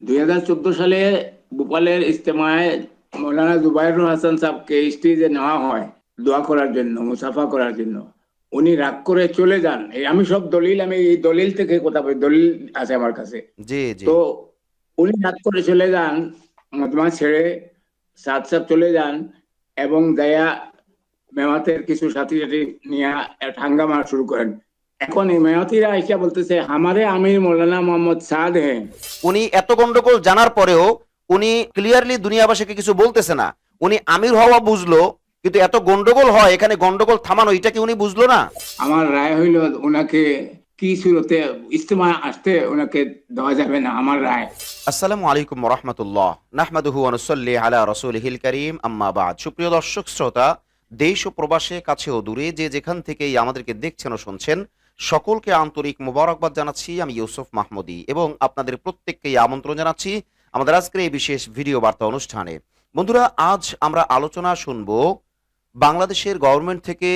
2014 সালে ভোপালের ইজতেমায় মৌলানা জুবাইরুল হাসান সাহেবকে স্টেজে নেওয়া হয় দোয়া করার জন্য, মুসাফা করার জন্য। উনি রাগ করে চলে যান। আমি সব দলিল, আমি এই দলিল থেকে কথা বলি, দলিল আছে আমার কাছে। জি জি। তো উনি রাগ করে চলে যান, মজমা ছেড়ে সাথ সাথ চলে যান, এবং দয়া মেওয়াতের কিছু সাথী সাথী নিয়ে এক হাঙ্গামা শুরু করেন। এখন এই মেয়াতিরা এসে বলতেছে हमारे आमिर मौलाना मोहम्मद साद हैं। উনি এত গন্ডগোল জানার পরেও উনি ক্লিয়ারলি দুনিয়াবাসীকে কিছু বলতেছে না। উনি আমির হওয়া বুঝলো, কিন্তু এত গন্ডগোল হয় এখানে, গন্ডগোল থামানো এটা কি উনি বুঝলো না? আমার রায় হইল ওনাকে কি সুরতে ইজতেমা আসতে ওনাকে দেওয়া যাবে না, আমার রায়। আসসালামু আলাইকুম রহমতুল্লাহ, নাহমাদুহু ওয়া নুসাল্লি আলা রাসূলিহিল কারীম, আম্মা বাদ। সুপ্রিয় দর্শক শ্রোতা, দেশ ও প্রবাসে, কাছে ও দূরে, যে যেখান থেকেই আমাদেরকে দেখছেন ও শুনছেন, সকলকে আন্তরিক মোবারকবাদ জানাচ্ছি। আমি ইউসুফ মাহমুদী এবং আপনাদের প্রত্যেককেই আমন্ত্রণ জানাচ্ছি আমাদের আজকের এই বিশেষ ভিডিও বার্তা অনুষ্ঠানে। বন্ধুরা, আজ আমরা আলোচনা শুনব বাংলাদেশের গভর্নমেন্ট থেকে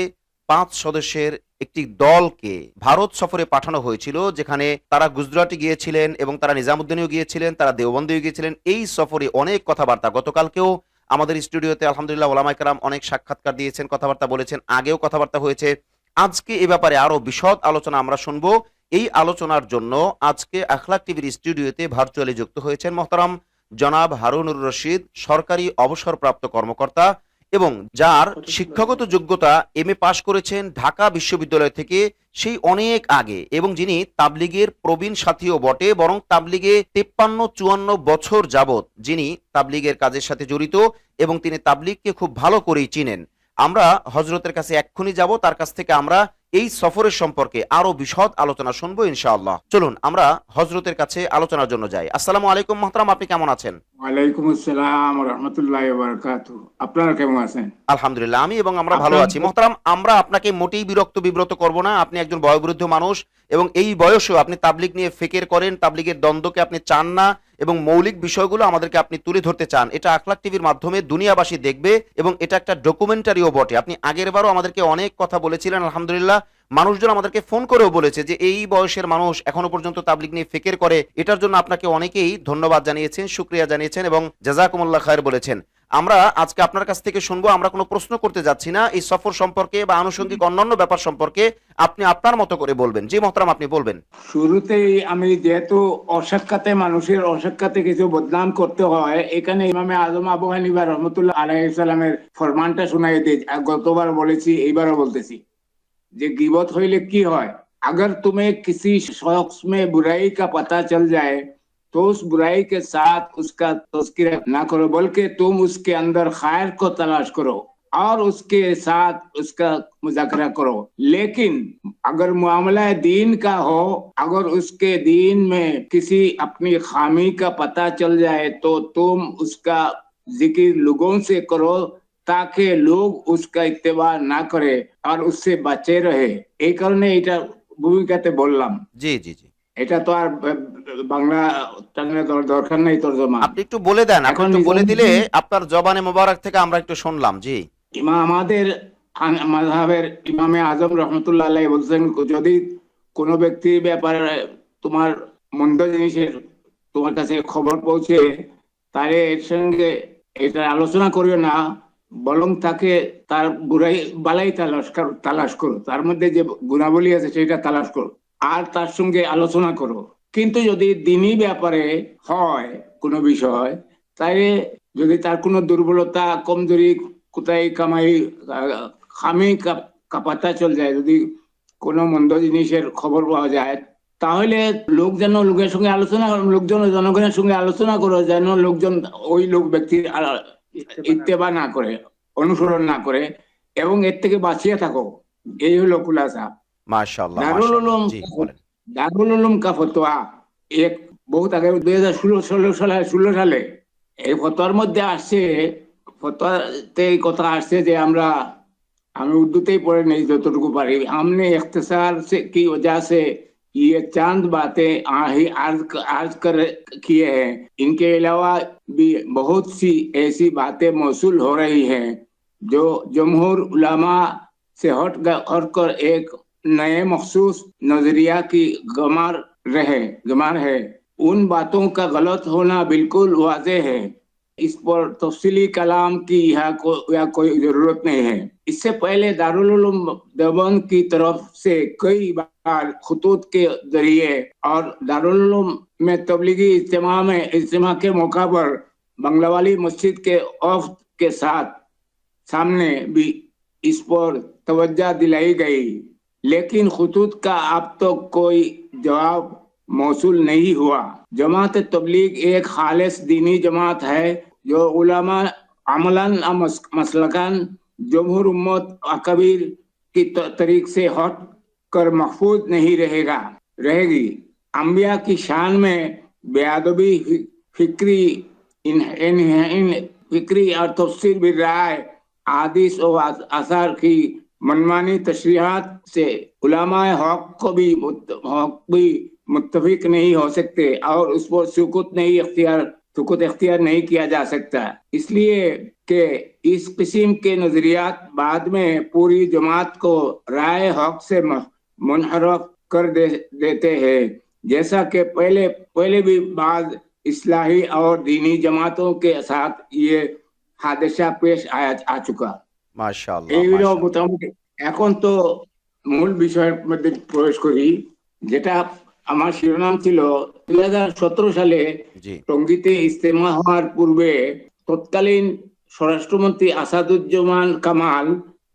5 সদস্যের একটি দলকে ভারত সফরে পাঠানো হয়েছিল, যেখানে তারা গুজরাটে গিয়েছিলেন এবং তারা নিজামুদ্দিনেও গিয়েছিলেন, তারা দেওবন্দেও গিয়েছিলেন। এই সফরে অনেক কথাবার্তা, গতকালকেও আমাদের স্টুডিওতে আলহামদুলিল্লাহ ওলামায়ে কেরাম অনেক সাক্ষাৎকার দিয়েছেন, কথাবার্তা বলেছেন, আগেও কথাবার্তা হয়েছে। আজকে এ ব্যাপারে আরো বিশদ আলোচনা আমরা শুনবো। এই আলোচনার জন্য আজকে আখলাক টিভির স্টুডিওতে ভার্চুয়ালি যুক্ত হয়েছেন মহতারাম জনাব হারুনুর রশিদ, সরকারি অবসরপ্রাপ্ত কর্মকর্তা, এবং যার শিক্ষাগত যোগ্যতা এমএ পাশ করেছেন ঢাকা বিশ্ববিদ্যালয় থেকে সেই অনেক আগে, এবং যিনি তাবলিগের প্রবীণ সাথীও বটে, বরং তাবলিগে 53-54 বছর যাবত যিনি তাবলিগের কাজের সাথে জড়িত, এবং তিনি তাবলিগকে খুব ভালো করেই চিনেন। আমরা হজরতের কাছে এক্ষুনি যাব, তার কাছ থেকে আমরা এই সফরের সম্পর্কে আরো বিশদ আলোচনা শুনবো ইনশাআল্লাহ। চলুন আমরা হজরতের কাছে আলোচনার জন্য যাই। আসসালামু আলাইকুম মহতারাম, আপনি কেমন আছেন? ওয়ালাইকুম আসসালাম ওয়া রাহমাতুল্লাহি ওয়া বারাকাতুহু। আপনারা কেমন আছেন? আলহামদুলিল্লাহ, আমি এবং আমরা ভালো আপনার আছি মহতারাম। আমরা আপনাকে মোটেই বিব্রত করব না। আপনি একজন বয়োবৃদ্ধ মানুষ এবং এই বয়সেও আপনি তাবলিগ নিয়ে ফিকির করেন, তাবলিগের দ্বন্দ্বকে আপনি চান না, এবং মৌলিক বিষয়গুলো আমাদেরকে আপনি তুলে ধরতে চান। এটা আখলাক টিভির মাধ্যমে দুনিয়াবাসী দেখবে, এবং এটা একটা ডকুমেন্টারিও বটে। আপনি আগের বারও আমাদেরকে অনেক কথা বলেছিলেন, আলহামদুলিল্লাহ। মানুষজন আমাদেরকে ফোন করেও বলেছে যে এই বয়সের মানুষ এখনো পর্যন্ত তাবলিগ নিয়ে ফিকির করে। এটার জন্য আপনাকে অনেকেই ধন্যবাদ জানিয়েছেন, শুকরিয়া জানিয়েছেন এবং জাযাকুমুল্লাহ খায়ের বলেছেন। আমরা আজকে আপনার কাছ থেকে শুনবো। আমরা কোনো প্রশ্ন করতে যাচ্ছি না, এই সফর সম্পর্কে বা আনুষঙ্গিক অন্যান্য ব্যাপার সম্পর্কে আপনি আপনার মতো করে বলবেন। জি মহতারাম, আপনি বলবেন। শুরুতেই আমি, যেহেতু অসাক্ষাতে মানুষের অসাক্ষাতে কিছু বদনাম করতে হয়, এখানে ইমামে আজম আবু হানিফা রহমতুল্লাহ আলাইহিস সালামের ফরমানটা শোনাই দিই। গতবার বলেছি, এইবারও বলতেছি যে গীবত হইলে কি হয়। अगर तुम्हें किसी शख्स में बुराई का पता चल जाए तो उस बुराई के साथ उसका तज़किरा ना करो, बल्कि तुम उसके अंदर खैर को तलाश करो और उसके साथ उसका मुज़ाकरा करो। लेकिन अगर मामला दीन का हो, अगर उसके दीन में किसी अपनी खामी का पता चल जाए तो तुम उसका जिक्र लोगों से करो, ताकि लोग उसका इत्तेबा ना करे और उससे बचे रहे। এই কারণে এটা ভূমিকাতে বললাম। জি জি জি। এটা তো আর বাংলা টানের দরকার নাই তরজমা। আপনি একটু বলে দেন, আপনি এখন একটু বলে দিলে নিজামুদ্দিন আপনার জবানে মোবারক থেকে আমরা একটু শুনলাম। জি। আমাদের মাযহাবের ইমামে আজম রহমতুল্লাহ আলাইহি বলছেন, যদি কোনো ব্যক্তির ব্যাপারে তোমার মন্দ জিনিসের তোমার কাছে খবর পৌঁছে, তাহলে এর সঙ্গে এটা আলোচনা করিও না, বরং তাকে তার বুড়াই বালাই তালাশ করো, তার মধ্যে যে গুণাবলী আছে সেটা তালাশ করো আর তার সঙ্গে আলোচনা করো। কিন্তু যদি দিনী ব্যাপারে হয় কোনো বিষয়, তাহলে যদি তার কোনো দুর্বলতা, কমজোরি, কোথায় কামাই, খামি কাপাতা চল যায়, যদি কোনো মন্দ জিনিসের খবর পাওয়া যায়, তাহলে লোক যেন লোকের সঙ্গে আলোচনা, লোকজন জনগণের সঙ্গে আলোচনা করো, যেন লোকজন ওই লোক ব্যক্তির ইত্তেবা না করে, অনুসরণ না করে, এবং এর থেকে বাঁচিয়ে থাকো। এই হলো খুলাসা। মাশাআল্লাহ দারুল মাশাআল্লাহ। উলুম, জি বলেন। দারুল উলুম কা ফতোয়া, এক বহুত আগে 2016 সালে এই ফতোয়ার মধ্যে আসছে, ফতোয়াতে এই কথা আসছে যে আমি উর্দুতেই পড়ে নেই যতটুকু পারি। हमने इख्तिसार से की वजह से ये चंद बातें अर्ज कर किए हैं, इनके अलावा भी बहुत सी ऐसी बातें मौसूल हो रही हैं जो जमहूर उलमा से हट कर एक नए मखसूस नजरिया की गमार है। उन बातों का गलत होना बिल्कुल वाज़ेह है। इस पर तफसीली कलाम की या कोई जरूरत नहीं है। इससे पहले दारुल उलूम देवबंद की तरफ से कई बार खुतूत के जरिए और दारुल उलूम में तबलीगी इज्तिमा के मौका पर बंगलावाली मस्जिद के वफ्द के साथ सामने भी इस पर तवज्जो दिलाई गई, लेकिन खुतूत का अब तक कोई जवाब मौसूल नहीं हुआ। जमात तबलीग एक खालिस दीनी जमात है जो उलमा अमलन मसलकन जमहूर उम्मत कबीर की तरीक से हट कर महफूज नहीं रहेगी। अंबिया की शान में बेअदबी, फिक्री इन फिक्री और तफसीर भी राय, हादिस और आसार की मनमानी तशरीहात से उलमाए हक भी मुत्तफिक नहीं हो सकते और उस पर सुकूत इख्तियार नहीं किया जा सकता, इसलिए कि इस किस्म के नजरियात बाद में पूरी जमात को राय हक से मुनहरफ कर देते हैं, जैसा कि पहले भी बाद इस्लाही और दीनी जमातों के साथ ये हादसा पेश आ चुका। মাশাআল্লাহ, এইগুলো মাশাআল্লাহ। মোটামুটি। এখন তো মূল বিষয়ের মধ্যে প্রবেশ করি, যেটা আমার শিরোনাম ছিল 2017 সালে জি, টঙ্গীতে ইজতেমা হওয়ার পূর্বে তৎকালীন স্বরাষ্ট্রমন্ত্রী আসাদুজ্জামান কামাল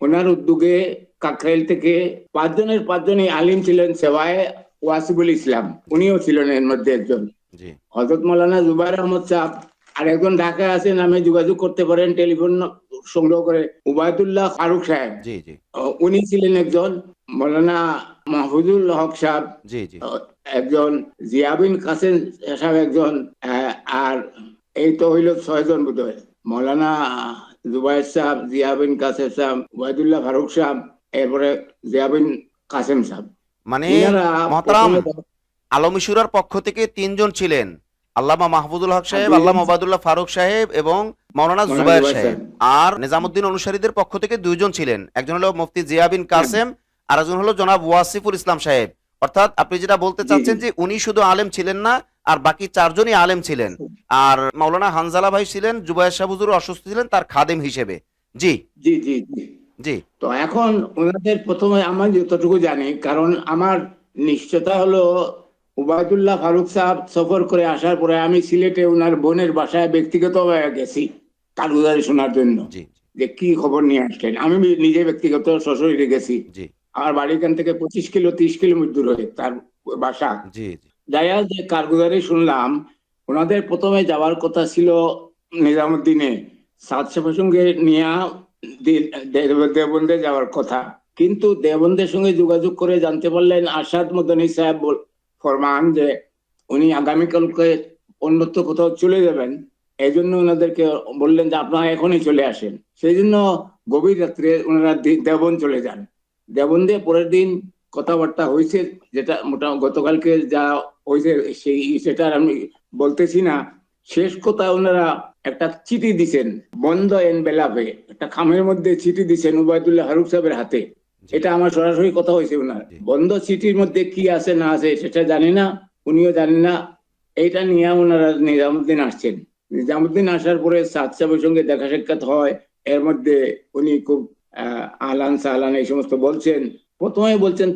ওনার উদ্যোগে কাকরাইল থেকে পাঁচজনই আলিম ছিলেন, সেবায় ওয়াসিবুল ইসলাম উনিও ছিলেন এর মধ্যে একজন, জি, হযরত মাওলানা জুবাইর আহমদ সাহেব, আর একজন ঢাকায় আছেন, নামে যোগাযোগ করতে পারেন টেলিফোন সংগ্রহ করে, উবায়দুল্লাহ ফারুক সাহেব, জি, জি, উনি ছিলেন একজন, মাওলানা মাহফুজুল হক সাহেব জি, জি, একজন, জিয়া বিন কাসেম সাহেব একজন, আর এই তো হইল 6 জন বোধহয়, মাওলানা জুবাইর সাহেব, জিয়া বিন কাসেম সাহেব, উবায়দুল্লাহ ফারুক সাহেব, এরপরে জিয়া বিন কাসেম সাহেব। মানে ইনারা মহতারাম প্রথমে আলমীশুরার পক্ষ থেকে 3 জন ছিলেন, আল্লামা মাহফুজুল হক সাহেব, আল্লামা ওবায়দুল্লাহ ফারুক সাহেব এবং মাওলানা মাওলানা জুবায়ের জুবাইর সাহেব। সাহেব। আর নিজামুদ্দিন অনুসারীদের পক্ষ থেকে 2 জন ছিলেন, একজন হলো মুফতি জিয়া বিন কাসেম আর একজন হলো জনাব ওয়াসিফুল ইসলাম সাহেব। অর্থাৎ আপনি যেটা বলতে জি জি চাচ্ছেন যে উনি শুধু আলেম ছিলেন না, আর বাকি 4 জনই আলেম ছিলেন। আর মাওলানা হানজালা ভাই ছিলেন, জুবায়ের সাহেব হুজুর অসুস্থ ছিলেন তার খাদেম হিসেবে। জি, জি জি জি। জি, তো এখন ওনাদের প্রথমে আমি যতটুকু জানি, কারণ আমার নিশ্চয়তা হলো উবায়দুল্লাহ ফারুক সাহেব সফর করে আসার পরে আমি সিলেটে ওনার বোনের বাসায় ব্যক্তিগতভাবে গেছি কারগুজারি শোনার জন্য, জি, যে কি খবর নিয়ে আসলেন। আমি নিজে ব্যক্তিগত সশরীরে গেছি। জি, আমার বাড়ি এখান থেকে 25 কিলো 30 কিলোমিটার দূরে তার বাসা। জি, জি, যাইয়া যে কারগুজারি শুনলাম, ওনাদের প্রথমে যাওয়ার কথা ছিল নিজামুদ্দিনে, সাদ সাহেবের সঙ্গে নিয়ে দেওবন্দে যাওয়ার কথা, কিন্তু দেওবন্দের সঙ্গে যোগাযোগ করে জানতে পারলেন আরশাদ মদনী সাহেব ফরমান যে উনি আগামীকালকে অন্যত্র কোথাও চলে যাবেন, এই জন্য ওনাদেরকে বললেন যে আপনারা এখনই চলে আসেন। সেই জন্য গভীর রাত্রে ওনারা দেওবন্দ চলে যান। দেওবন্দে পরের দিন কথাবার্তা হয়েছে, যেটা গতকালকে যা হয়েছে সেটা আর আমি বলতেছি না। শেষ কথা ওনারা একটা চিঠি দিছেন, বন্ধ এনভেলাপে একটা খামের মধ্যে চিঠি দিছেন উবায়দুল্লাহ ফারুক সাহেবের হাতে। জি, এটা আমার সরাসরি কথা হয়েছে ওনার। জি, বন্ধ চিঠির মধ্যে কি আছে না আছে সেটা জানি না, উনিও জানেন না। এইটা নিয়ে ওনারা নিজামুদ্দিন আসছেন। নিজামুদ্দিন আসার পরে সাদ সাহেবের সঙ্গে দেখা সাক্ষাৎ হয়। এর মধ্যে উনি খুব আহলান সাহলান এই সমস্ত বলছেন। প্রথমে বলছেন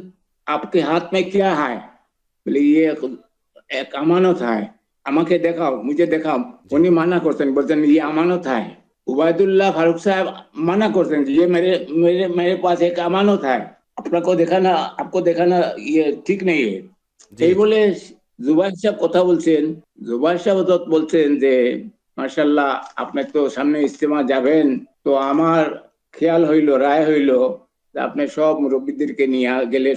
আপকে হাত মে কিয়া হায়, বলে ইয়ে এক আমানত হায়, আমাকে দেখাও, মুঝে দেখাও। জি, উনি মানা করতেন, বলতেন ये अमानत है। उबैदुल्लाह फारूक साहब मना करते हैं, ये मेरे मेरे मेरे पास एक अमानत है, आपको देखाना ये ठीक नहीं है। জি, এই জি, বলে জুবাইর সাহেব কথা বলছেন। জুবাইর সাহেব বলছেন যে মাশাআল্লাহ আপনি তো সামনে ইজতেমা যাবেন, তো আমার খেয়াল হইল, রায় হইল যে আপনি সব মুরব্বীদেরকে নিয়ে গেলে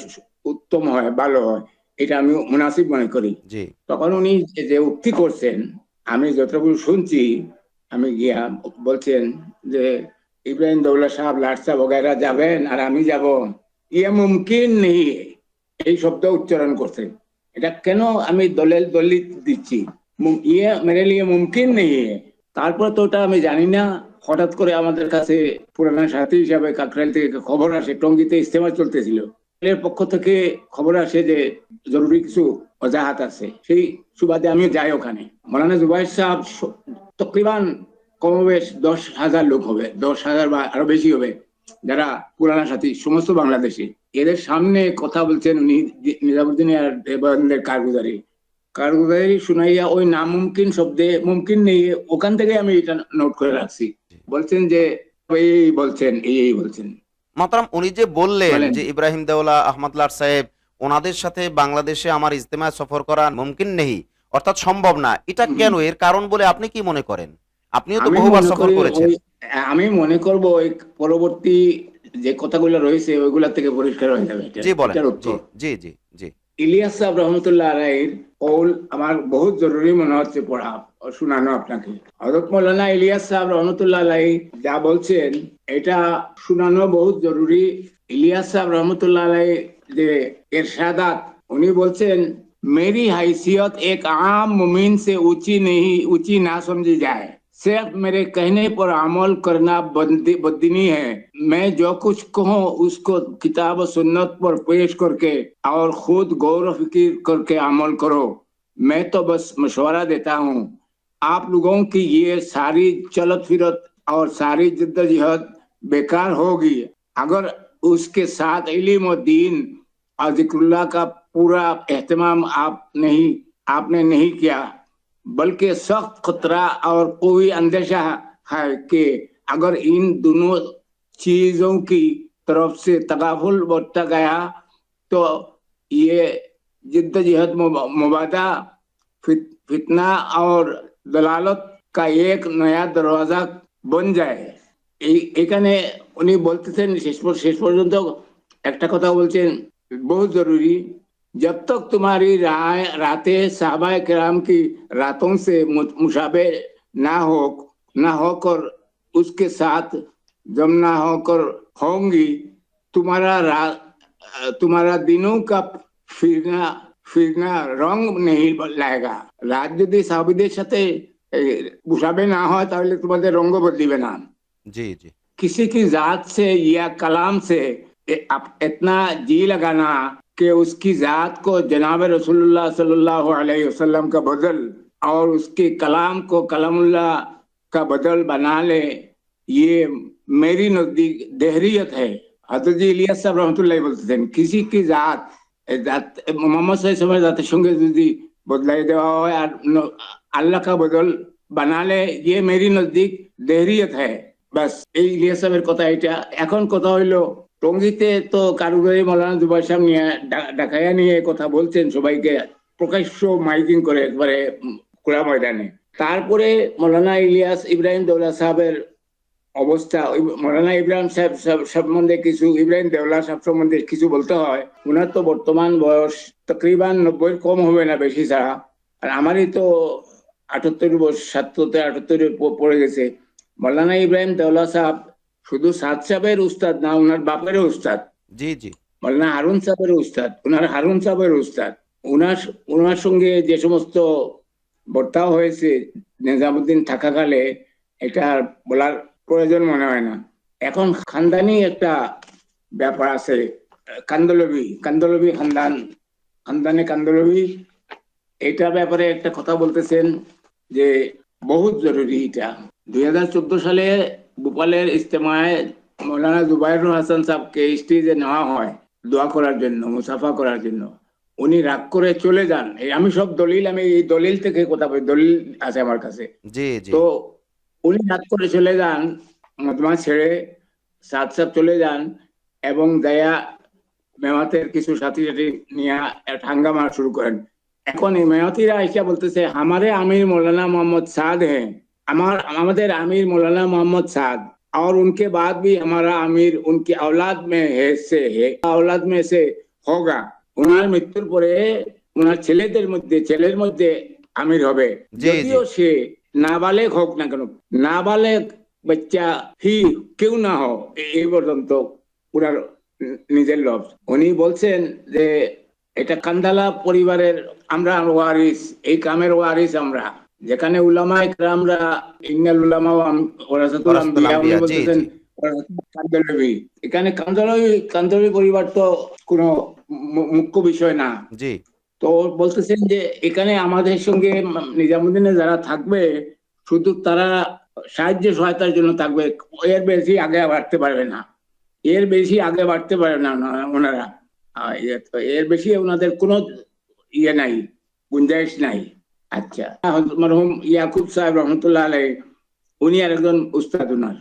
উত্তম হয়, ভালো হয়, এটা আমি মুনাসিব মনে করি। জি, তখন উনি যে উক্তি করছেন, আমি যতটুকু শুনছি, আমি গিয়া বলছেন যে ইব্রাহিম দৌলা সাহেব, লাট সাহেব বগেরা যাবেন আর আমি যাব, ইয়ে মুমকিন নেই, এই শব্দ উচ্চারণ করছেন। এটা কেন আমি দলিল দিচ্ছি, ইয়ে মেরে লিয়ে মুমকিন নেই। তারপর তো ওটা আমি জানি না, হঠাৎ করে আমাদের কাছে পুরানা সাথী হিসাবে কাকরাইল থেকে খবর আসে টঙ্গীতে ইজতেমা চলতেছিল। এর পক্ষ থেকে খবর আসে যে জরুরি কিছু অজাহাত আছে, সেই সুবাদে আমি যাই ওখানে। মৌলানা জুবাইর সাহেব তকরিবান কমবেশ 10,000 লোক হবে, 10,000 বা আরো বেশি হবে, যারা পুরানা সাথী সমস্ত বাংলাদেশি, এদের সামনে কথা বলছেন উনি নিজামুদ্দিন আর দেবন্দের কারগুজারি শুনাইয়া ওই নামুমকিন শব্দে মুমকিন নেই, ওখান থেকে আমি এটা নোট করে রাখছি। বলছেন যে এই বলছেন, এই বলছেন। মাতরাম, উনি যে বললেন বলেন। যে ইব্রাহিম দেওলা আহমদুল্লাহ সাহেব ওনাদের সাথে বাংলাদেশে আমার ইজতেমায় সফর করা মুমকিন নেই, অর্থাৎ সম্ভব না, এটা কেন, এর কারণ বলে আপনি কি মনে করেন? আপনিও তো আমি বহুবার মনে সফর করি করেছেন। আমি মনে করব ওই পরবর্তী যে কথাগুলো রয়েছে ওইগুলা থেকে পরিষ্কার হয়ে যাবে জি বলেন। এটার জি উত্তর। জি জি জি ইলিয়াস সাহেব রহমতুল্লাহ আলাইহির কৌল আমার বহুত জরুরি মনে হচ্ছে পড়া শোনানো আপনাকে। হযরত মাওলানা ইলিয়াস সাহেব রহমতুল্লাহ আলাইহি যা বলছেন এটা শোনানো বহুত জরুরি। ইলিয়াস সাহেব রহমতুল্লাহ আলাইহি যে ইরশাদাত, উনি বলছেন मेरी हैसियत एक आम मुमीन से ऊंची ना समझी जाए, सिर्फ मेरे कहने पर अमल करना बददीनी है। मैं जो कुछ कहूँ उसको किताब और सुन्नत पर पेश करके और खुद गौर फिक्र करके अमल करो। मैं तो बस मशवरा देता हूँ। आप लोगों की ये सारी चलत फिरत और सारी जिद्दोजहद बेकार होगी अगर उसके साथ इल्म और दीन और जिक्रुल्लाह का पूरा एहतमाम आपने नहीं किया, बल्कि सख्त खतरा और कोई अंदेशा है कि अगर इन दोनों चीजों की तरफ से तगाफुल बढ़ता गया तो ये जिद्दोजहद, मुबादा, फितना और दलालत का एक नया दरवाजा बन जाए। এখানে উনি বলতেছেন শেষ পর্যন্ত একটা কথা বলছেন बहुत जरूरी, जब तक तुम्हारी रातें साहबा किराम की रातों से मुशाबे ना होकर उसके साथ जम ना होकर होंगी, तुम्हारा दिनों का फिरना फिरना रंग नहीं लाएगा। রাত যদি সাহাবীদের সাথে মুশাবে না হয় তাহলে তোমাদের রঙ্গ বদলিবে না। জি জি किसी की जात से या कलाम से इतना जी लगाना कि उसकी जात को जनाब रसूलुल्लाह सल्लल्लाहु अलैहि वसल्लम का बदल और उसके कलाम को कलामुल्लाह का बदल बना ले, ये मेरी नजदीक देहरियत है। हजरत जी इलियास साहब रहमतुल्लाह বলতে দেন किसी की जात मोहम्मद सल्लल्लाहु अलैहि জাতের সঙ্গে যদি বদলাই দেওয়া হয় আর আল্লাহ का बदल बना ले, ये मेरी नजदीक देहरियत है। বাস এই ইলিয়াস সাহেবের কথা এটা। এখন কথা হইলো টঙ্গীতে তো কারুবারি মৌলানা জুবাইর সাহেব নিয়ে ঢাকায়া নিয়ে কথা বলছেন সবাইকে প্রকাশ্য মাইকিং করে একবারে খোলা ময়দানে। তারপরে মৌলানা ইব্রাহিম দেওলা সাহেবের অবস্থা, মৌলানা ইব্রাহিম সাহেব সম্বন্ধে কিছু, ইব্রাহিম দেওলা সাহেব সম্বন্ধে কিছু বলতে হয়। ওনার তো বর্তমান বয়স তকরিবান 90 কম হবে না বেশি ছাড়া, আর আমারই তো 78 বয়স, 77-78 পড়ে গেছে। মৌলানা ইব্রাহিম দেওলা সাহেব শুধু সাদ সাহেবের উস্তাদ না, ওনার বাপেরও উস্তাদ। জি জি মৌলানা হারুন সাহেবের উস্তাদ, ওনার হারুন সাহেবের উস্তাদ। ওনার সঙ্গে যে সমস্ত বর্তাও হয়েছে নিজামুদ্দিন থাকাকালে এটা বলার প্রয়োজন মনে হয় না। এখন খানদানি একটা ব্যাপার আছে, কান্দলবি কান্দলবি এটা ব্যাপারে একটা কথা বলতেছেন যে বহুত জরুরি। এটা 2014 সালে ভোপালের ইজতেমায় মৌলানা জুবাইরুল হাসান সাহেবকে স্টেজে নেওয়া হয় দোয়া করার জন্য, মুসাফা করার জন্য। উনি রাগ করে চলে যান। আমি সব দলিল, আমি এই দলিল থেকে কথা বলি, দলিল আছে আমার কাছে। জি জি তো উনি রাগ করে চলে যান, মজমা ছেড়ে সাদ সাহেব চলে যান এবং দয়া মেওয়াতের কিছু সাথী নিয়ে হাঙ্গামা শুরু করেন। এখন এই মেয়াতিরা এসে বলতেছে हमारे आमिर मौलाना मोहम्मद साद हैं, हमारे आमिर मौलाना मोहम्मद साद, और उनके बाद भी हमारा आमिर उनकी औलाद में से होगा। ওনার মৃত্যুর পরে ওনার ছেলের মধ্যে আমির হবে, যদিও সে নাবালেগ হোক না কেন, নাবালেগ বাচ্চা হি কেউ না হোক। এই পর্যন্ত ওনার নিজের লফজ। উনি বলছেন যে এটা কান্দালা পরিবারের আমরা ওয়ারিস, এই কামের ওয়ারিস আমরা, যেখানে উলামায়ে কেরামরা ইন্নাল উলামা ওয়ারাসাতুল আম্বিয়া, উনি বলতেছেন কান্দলবি। এখানে কান্দলবি পরিবার তো কোনো মুখ্য বিষয় না। জি তো বলতেছেন যে এখানে আমাদের সঙ্গে নিজামুদ্দিনে যারা থাকবে শুধু তারা সাহায্য সহায়তার জন্য থাকবে, এর বেশি আগে বাড়তে পারবে না, এর বেশি আগে বাড়তে পারে না ওনারা। এর বেশি ওনাদের কোনো ইয়ে নাই, গুঞ্জাইশ নাই। আচ্ছা, মরহুম ইয়াকুব সাহেব রহমতুল্লাহ আলাই, উনি আর একজন উস্তাদ উনার,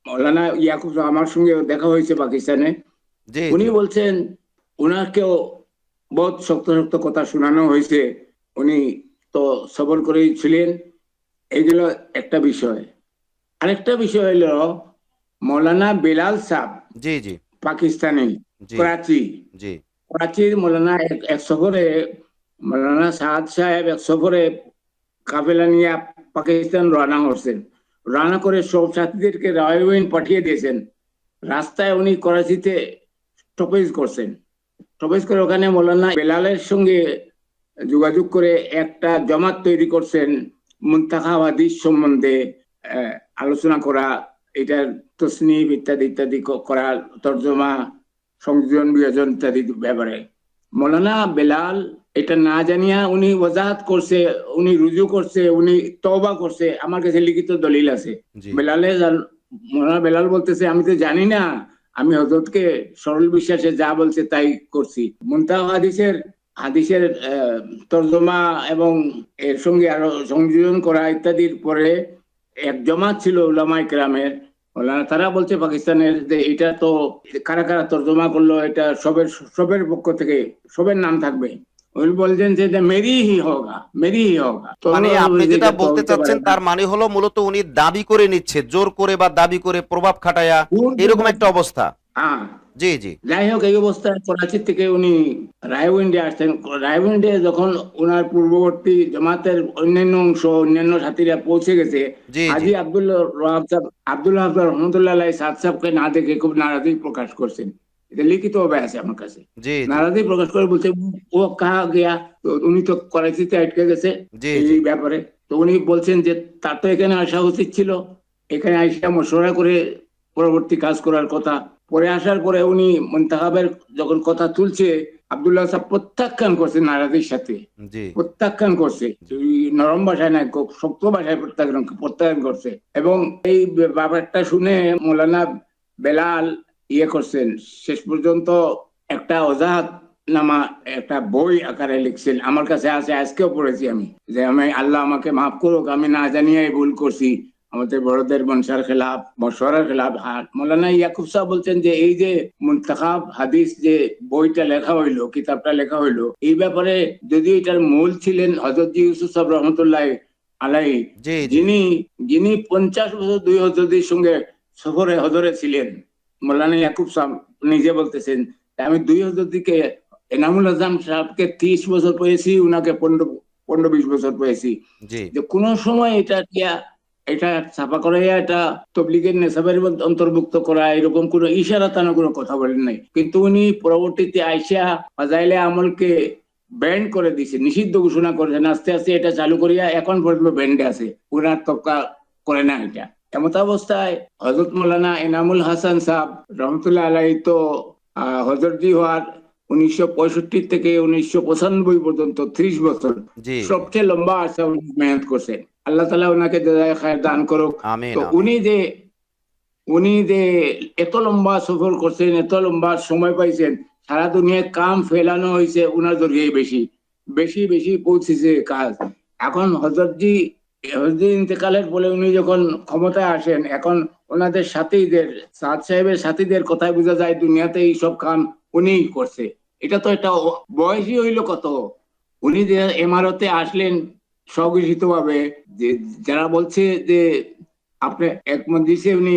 মৌলানা ইয়াকুব সাহেব, আমার সঙ্গে দেখা হয়েছে পাকিস্তানে। জি উনি জি বলছেন ওনাকেও বহুত শক্ত শক্ত কথা শোনানো হয়েছে, উনি তো সবর করেই ছিলেন। এগুলো একটা বিষয়। আরেকটা বিষয় হলো মৌলানা বিলাল সাহেব, জি জি পাকিস্তানি, জি করাচি। জি করাচির মৌলানা এক সফরে, মৌলানা সাদ সাহেব এক সফরে কাফেলা নিয়ে পাকিস্তান রওনা করছেন। রওনা করে সব সাথীদেরকে রাওয়াইন পাঠিয়ে দিয়েছেন। রাস্তায় উনি করাচিতে স্টপেজ করছেন। স্টপেজ করে ওখানে মৌলানা বেলালের সঙ্গে যোগাযোগ করে একটা জমাত তৈরি করছেন মুনতাখাব হাদিস সম্বন্ধে আলোচনা করা, এটার তসনিফ ইত্যাদি ইত্যাদি করা, তর্জমা, সংযোজন বিয়োজন ইত্যাদি ব্যাপারে। মৌলানা বেলাল এটা না জানিয়া উনি ওজাহাত করছে, উনি রুজু করছে, উনি তওবা করছে, আমার কাছে লিখিত দলিল আছে। জি মৌলানা বেলাল বলতেছে আমি তো জানি না, আমি হযরতকে সরল বিশ্বাসে যা বলছে তাই করছি। মুনতাহা হাদিসের হাদিসের তর্জমা এবং এর সঙ্গে আরো সংযোজন করা ইত্যাদির পরে এক জমাত ছিল উলামায়ে কেরামের, তারা বলছে পাকিস্তানের যে এটা তো কারা কারা তর্জমা করলো, এটা সবের পক্ষ থেকে সবের নাম থাকবে। উনি বলছেন যে এটা মেরি হি হোগা, মেরি হি হোগা। তো মানে আপনি যেটা এটা তো বলতে হইতে পারে চাচ্ছেন না। তার মানে হলো মূলত উনি দাবি করে নিচ্ছে, জোর করে বা দাবি করে প্রভাব খাটায়া, এরকম একটা অবস্থা। হ্যাঁ, জি জি যাই হোক, এই অবস্থায় করাচি থেকে উনি রায়উইন্ডে আসছেন। রায়উইন্ডে যখন ওনার পূর্ববর্তী জামাতের অন্যান্য অংশ, অন্যান্য সাথীরা পৌঁছে গেছে, জি জি হাজী আব্দুল্লাহ রহমতুল্লাহ আলাই সাদ সাহেবকে না দেখে খুব নারাজি প্রকাশ করছেন। এটা লিখিত ভাবে আছে আমার কাছে। জি জি নারাজি প্রকাশ করে বলছে ও কাহা গিয়া, তো উনি তো করাচিতে আটকে গেছে জি এই জি ব্যাপারে। তো উনি বলছেন যে তার তো এখানে আসা উচিত ছিল, এখানে আইসা মশওরা করে পরবর্তী কাজ করার কথা। পরে আসার পরে উনি মুনতাখাবের যখন কথা তুলছে, আব্দুল্লাহ সাহেব প্রত্যাখ্যান করছে নারাজির সাথে, জি প্রত্যাখ্যান করছে। নরম ভাষায় না, খুব শক্ত ভাষায় প্রত্যাখ্যান করছে। এবং এই ব্যাপারটা শুনে মৌলানা বেলাল ইয়ে করছেন, শেষ পর্যন্ত একটা অজাহাত নামা একটা বই আকারে লিখছেন, আমার কাছে আছে, আজকেও পড়েছি আমি, যে আমি আল্লাহ আমাকে মাফ করুক, আমি না জানিয়ে ভুল করছি, আমাদের বড়দের মনসার খেলাফ, মশওয়ারার খেলাফ। আর মৌলানা ইয়াকুব সাহেব বলছেন যে এই যে মুনতাখাব হাদিস যে বইটা লেখা হইলো, কিতাবটা লেখা হইলো, এই ব্যাপারে যদিও এটার মূল ছিলেন হযরত জি ইউসুফ সাহেব রহমতুল্লাহ আলাই, জি জি যিনি যিনি 50 বছর দুই হযরতের সঙ্গে সফরে হজরে ছিলেন। মৌলানা ইয়াকুব সাহেব নিজে বলতেছেন আমি দুই হযরতকে, এনামুল আজম সাহেবকে 30 বছর পেয়েছি, উনাকে 15-20 বছর পেয়েছি। জি যে কোন সময় এটা ছাপা করাইয়া এটা তবলিগের নেশাবের অন্তর্ভুক্ত করা, এরকম কোনো ইশারা তানো কোনো কথা বলেন নাই। কিন্তু উনি পরবর্তীতে আইসা ফাজাইলে আমলকে ব্যান্ড করে দিছে, নিষিদ্ধ ঘোষণা করেছেন। আস্তে আস্তে এটা চালু করিয়া এখন পর্যন্ত ব্যান্ডে আছে, ওনার তবকা করে না এটা। এমত অবস্থায় হযরত মৌলানা এনামুল হাসান সাহেব রহমতুল্লাহ আলাই তো হযরতজি হওয়ার 1965 থেকে 1995 পর্যন্ত 30 বছর জি জি সবচেয়ে লম্বা আরসা মেহনত করছেন। আল্লাহ তাআলা ওনাকে জাযায়ে খায়ের দান করুক। আমিন তো আমিন উনি যে এত লম্বা সফর করছেন, এত লম্বা সময় পাইছেন, সারা দুনিয়ায় কাম ফেলানো হয়েছে উনার জরিয়ে বেশি বেশি বেশি পৌঁছেছে কাজ। এখন হযরতজি ইন্তেকালের পরে উনি যখন ক্ষমতায় আসেন, এখন ওনাদের সাথীদের, সাদ সাহেবের সাথীদের কথায় বোঝা যায় দুনিয়াতে এই সব কাম উনিই করছে। এটা তো একটা বয়সই হইলো কত, উনি যে এমারতে আসলেন স্বঘোষিত ভাবে, যে যারা বলছে যে আপনি এক মজলিসে উনি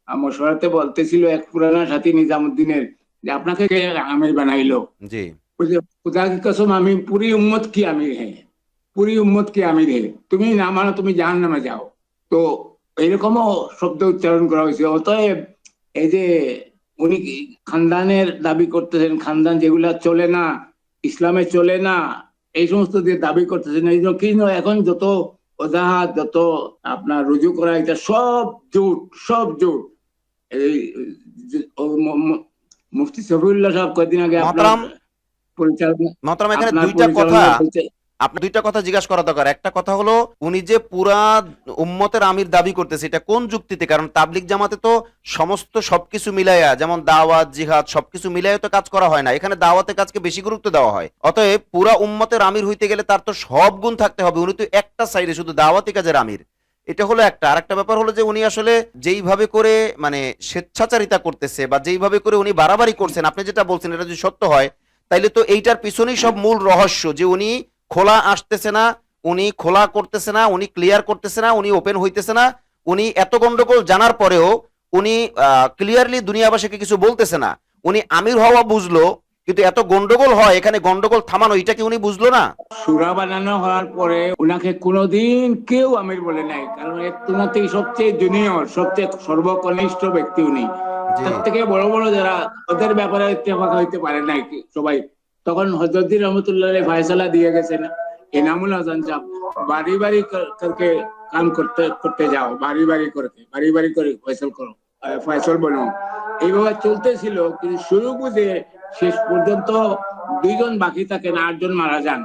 মশওয়ারাতে বলতেছিল এক পুরানা সাথী নিজামুদ্দিনের, যে আপনাকে কে আমির বানাইলো। জি বলছে खुदा की कसम আমি पूरी उम्मत की आमिर है, पूरी उम्मत की आमिर है, তুমি না মানো তুমি জাহান্নামে যাও। তো এরকমও শব্দ উচ্চারণ করা হয়েছে। অতএব এই যে উনি খানদানের দাবি করতেছেন, খানদান যেগুলা চলে না, ইসলামে চলে না, এই সমস্ত যে দাবি করতেছেন, এই জন্য কিন্তু এখন যত অজাহাত, যত আপনার রুজু করা, এটা সব জোট, সব জোট। এই মুফতি শফিউল্লাহ সাহেব কয়েকদিন আগে আপনার মহতারাম পরিচালনা, মোহতারাম, এখানে আপনার দুইটা কথা, পরিচালনায় বলছে। আপনি দুইটা কথা জিজ্ঞাসা করা দরকার। একটা কথা হলো উনি যে পুরা উম্মতের আমির দাবি করতেছে, এটা কোন যুক্তিতে? কারণ তাবলিগ জামাতে তো সমস্ত সবকিছু মিলাইয়া, যেমন দাওয়াত জিহাদ সবকিছু মিলাইয়া তো কাজ করা হয় না, এখানে দাওয়াতের কাজকে বেশি গুরুত্ব দেওয়া হয়। অতএব পুরা উম্মতের আমির হইতে গেলে তার তো সব গুণ থাকতে হবে, উনি তো একটা সাইডে শুধু দাওয়াতি কাজের আমির। এটা হলো একটা। আর একটা ব্যাপার হলো যে উনি আসলে যেইভাবে করে মানে স্বেচ্ছাচারিতা করতেছে বা যেইভাবে করে উনি বাড়াবাড়ি করছেন, আপনি যেটা বলছেন এটা যদি সত্য হয়, তাইলে তো এইটার পিছনেই সব মূল রহস্য, যে উনি খোলা আসতেছে না, উনি খোলা করতেছে না, উনি ক্লিয়ার করতেছে না, উনি ওপেন হইতেছে না। উনি এত গন্ডগোল জানার পরেও উনি ক্লিয়ারলি দুনিয়াবাসীকে কিছু বলতেছে না। উনি আমির হওয়া বুঝলো, কিন্তু এত গন্ডগোল হয়, এখানে গন্ডগোল থামানো, এটা কি উনি বুঝলো না? সুরা বানানো হওয়ার পরে ওনাকে কোনোদিন কেউ আমির বলে নাই, কারণ তোমাতেই সবচেয়ে জুনিয়র, সবচেয়ে সর্বকনিষ্ঠ ব্যক্তি উনি। জি তার থেকে বড় বড় যারা, ওদের ব্যাপারে ইত্তেফাক হইতে পারে নাই সবাই। তখন হযরত রহমতুল্লাহ ফয়সালা দিয়ে গেছেন, এনামুল হাসান সাহেব, বাড়ি বাড়ি করকে কাম করতে করতে যাও, বাড়ি বাড়ি করে ফয়সল করো, ফয়সল বনো। এইভাবে চলতেছিল, কিন্তু শুরু বুঝে শেষ পর্যন্ত দুইজন বাকি থাকেন, 8 জন মারা যান।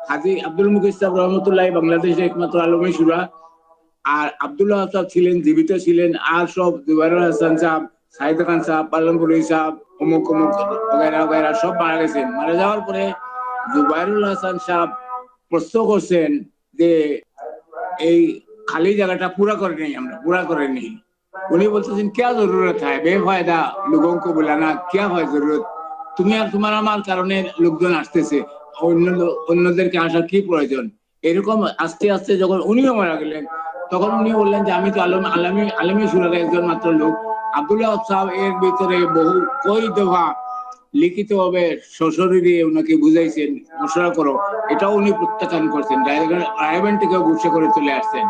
হাজী আব্দুল মুকিত সাহেব রহমতুল্লাহ বাংলাদেশের একমাত্র আলমী শুরা, আর আব্দুল্লাহ সাহেব ছিলেন, জীবিত ছিলেন। আর সব জুবাইরুল হাসান সাহেব, সাহিদ খান সাহেব, পালনপুরি সাহেব, অমুক অমুক বগেরা বগেরা সব মারা গেছেন। মারা যাওয়ার পরে জুবাইরুল হাসান সাহেব প্রশ্ন করছেন যে এই খালি জায়গাটা पूरा করে নেই, আমরা पूरा করে নেই। উনি বলতেছেন क्या जरूरत है, बेफायदा लोगों को बुलाना, क्या है जरूरत, তুমি আর তোমার আমার কারণে লোকজন আসতেছে, অন্যদেরকে আসার কি প্রয়োজন। এরকম আস্তে আস্তে যখন উনিও মারা গেলেন, তখন উনি বললেন যে আমি তো আলমী সুরার একজন মাত্র লোক। আব্দুল্লাহ সাহেব এর ভিতরে বহু কই দফা লিখিত ভাবে সশরীরে ওনাকে বুঝাইছেন, মশলা করো, এটাও উনি প্রত্যাখ্যান করছেন, রায়বেন থেকে গুছিয়ে করে চলে আসছেন।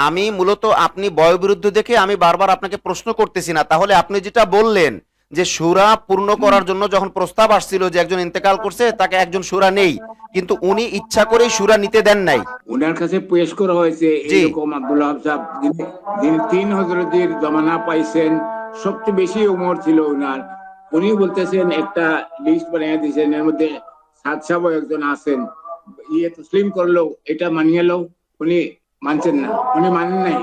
আমি মূলত আপনি বয়োবৃদ্ধ দেখে আমি বারবার আপনাকে প্রশ্ন করতেছি না। তাহলে আপনি যেটা বললেন যে সূরা পূর্ণ করার জন্য যখন প্রস্তাব আসছিল যে একজন ইন্তেকাল করছে, তাকে একজন সূরা নেই, কিন্তু উনি ইচ্ছা করেই সূরা নিতে দেন নাই। ওনার কাছে পেশ করা হয়েছে জি এইরকম আব্দুল্লাহ সাহেব, যিনি 3 হযরতের জমানা পাইছেন, সবচেয়ে বেশি উমর ছিল ওনার। উনি বলতেছেন একটা লিস্ট বানিয়ে দিয়েছেন, এর মধ্যে সাদ সাহেব একজন আছেন, তসলিম করলো, এটা মানিয়ে লো। উনি মানছেন না, উনি মানেন নাই।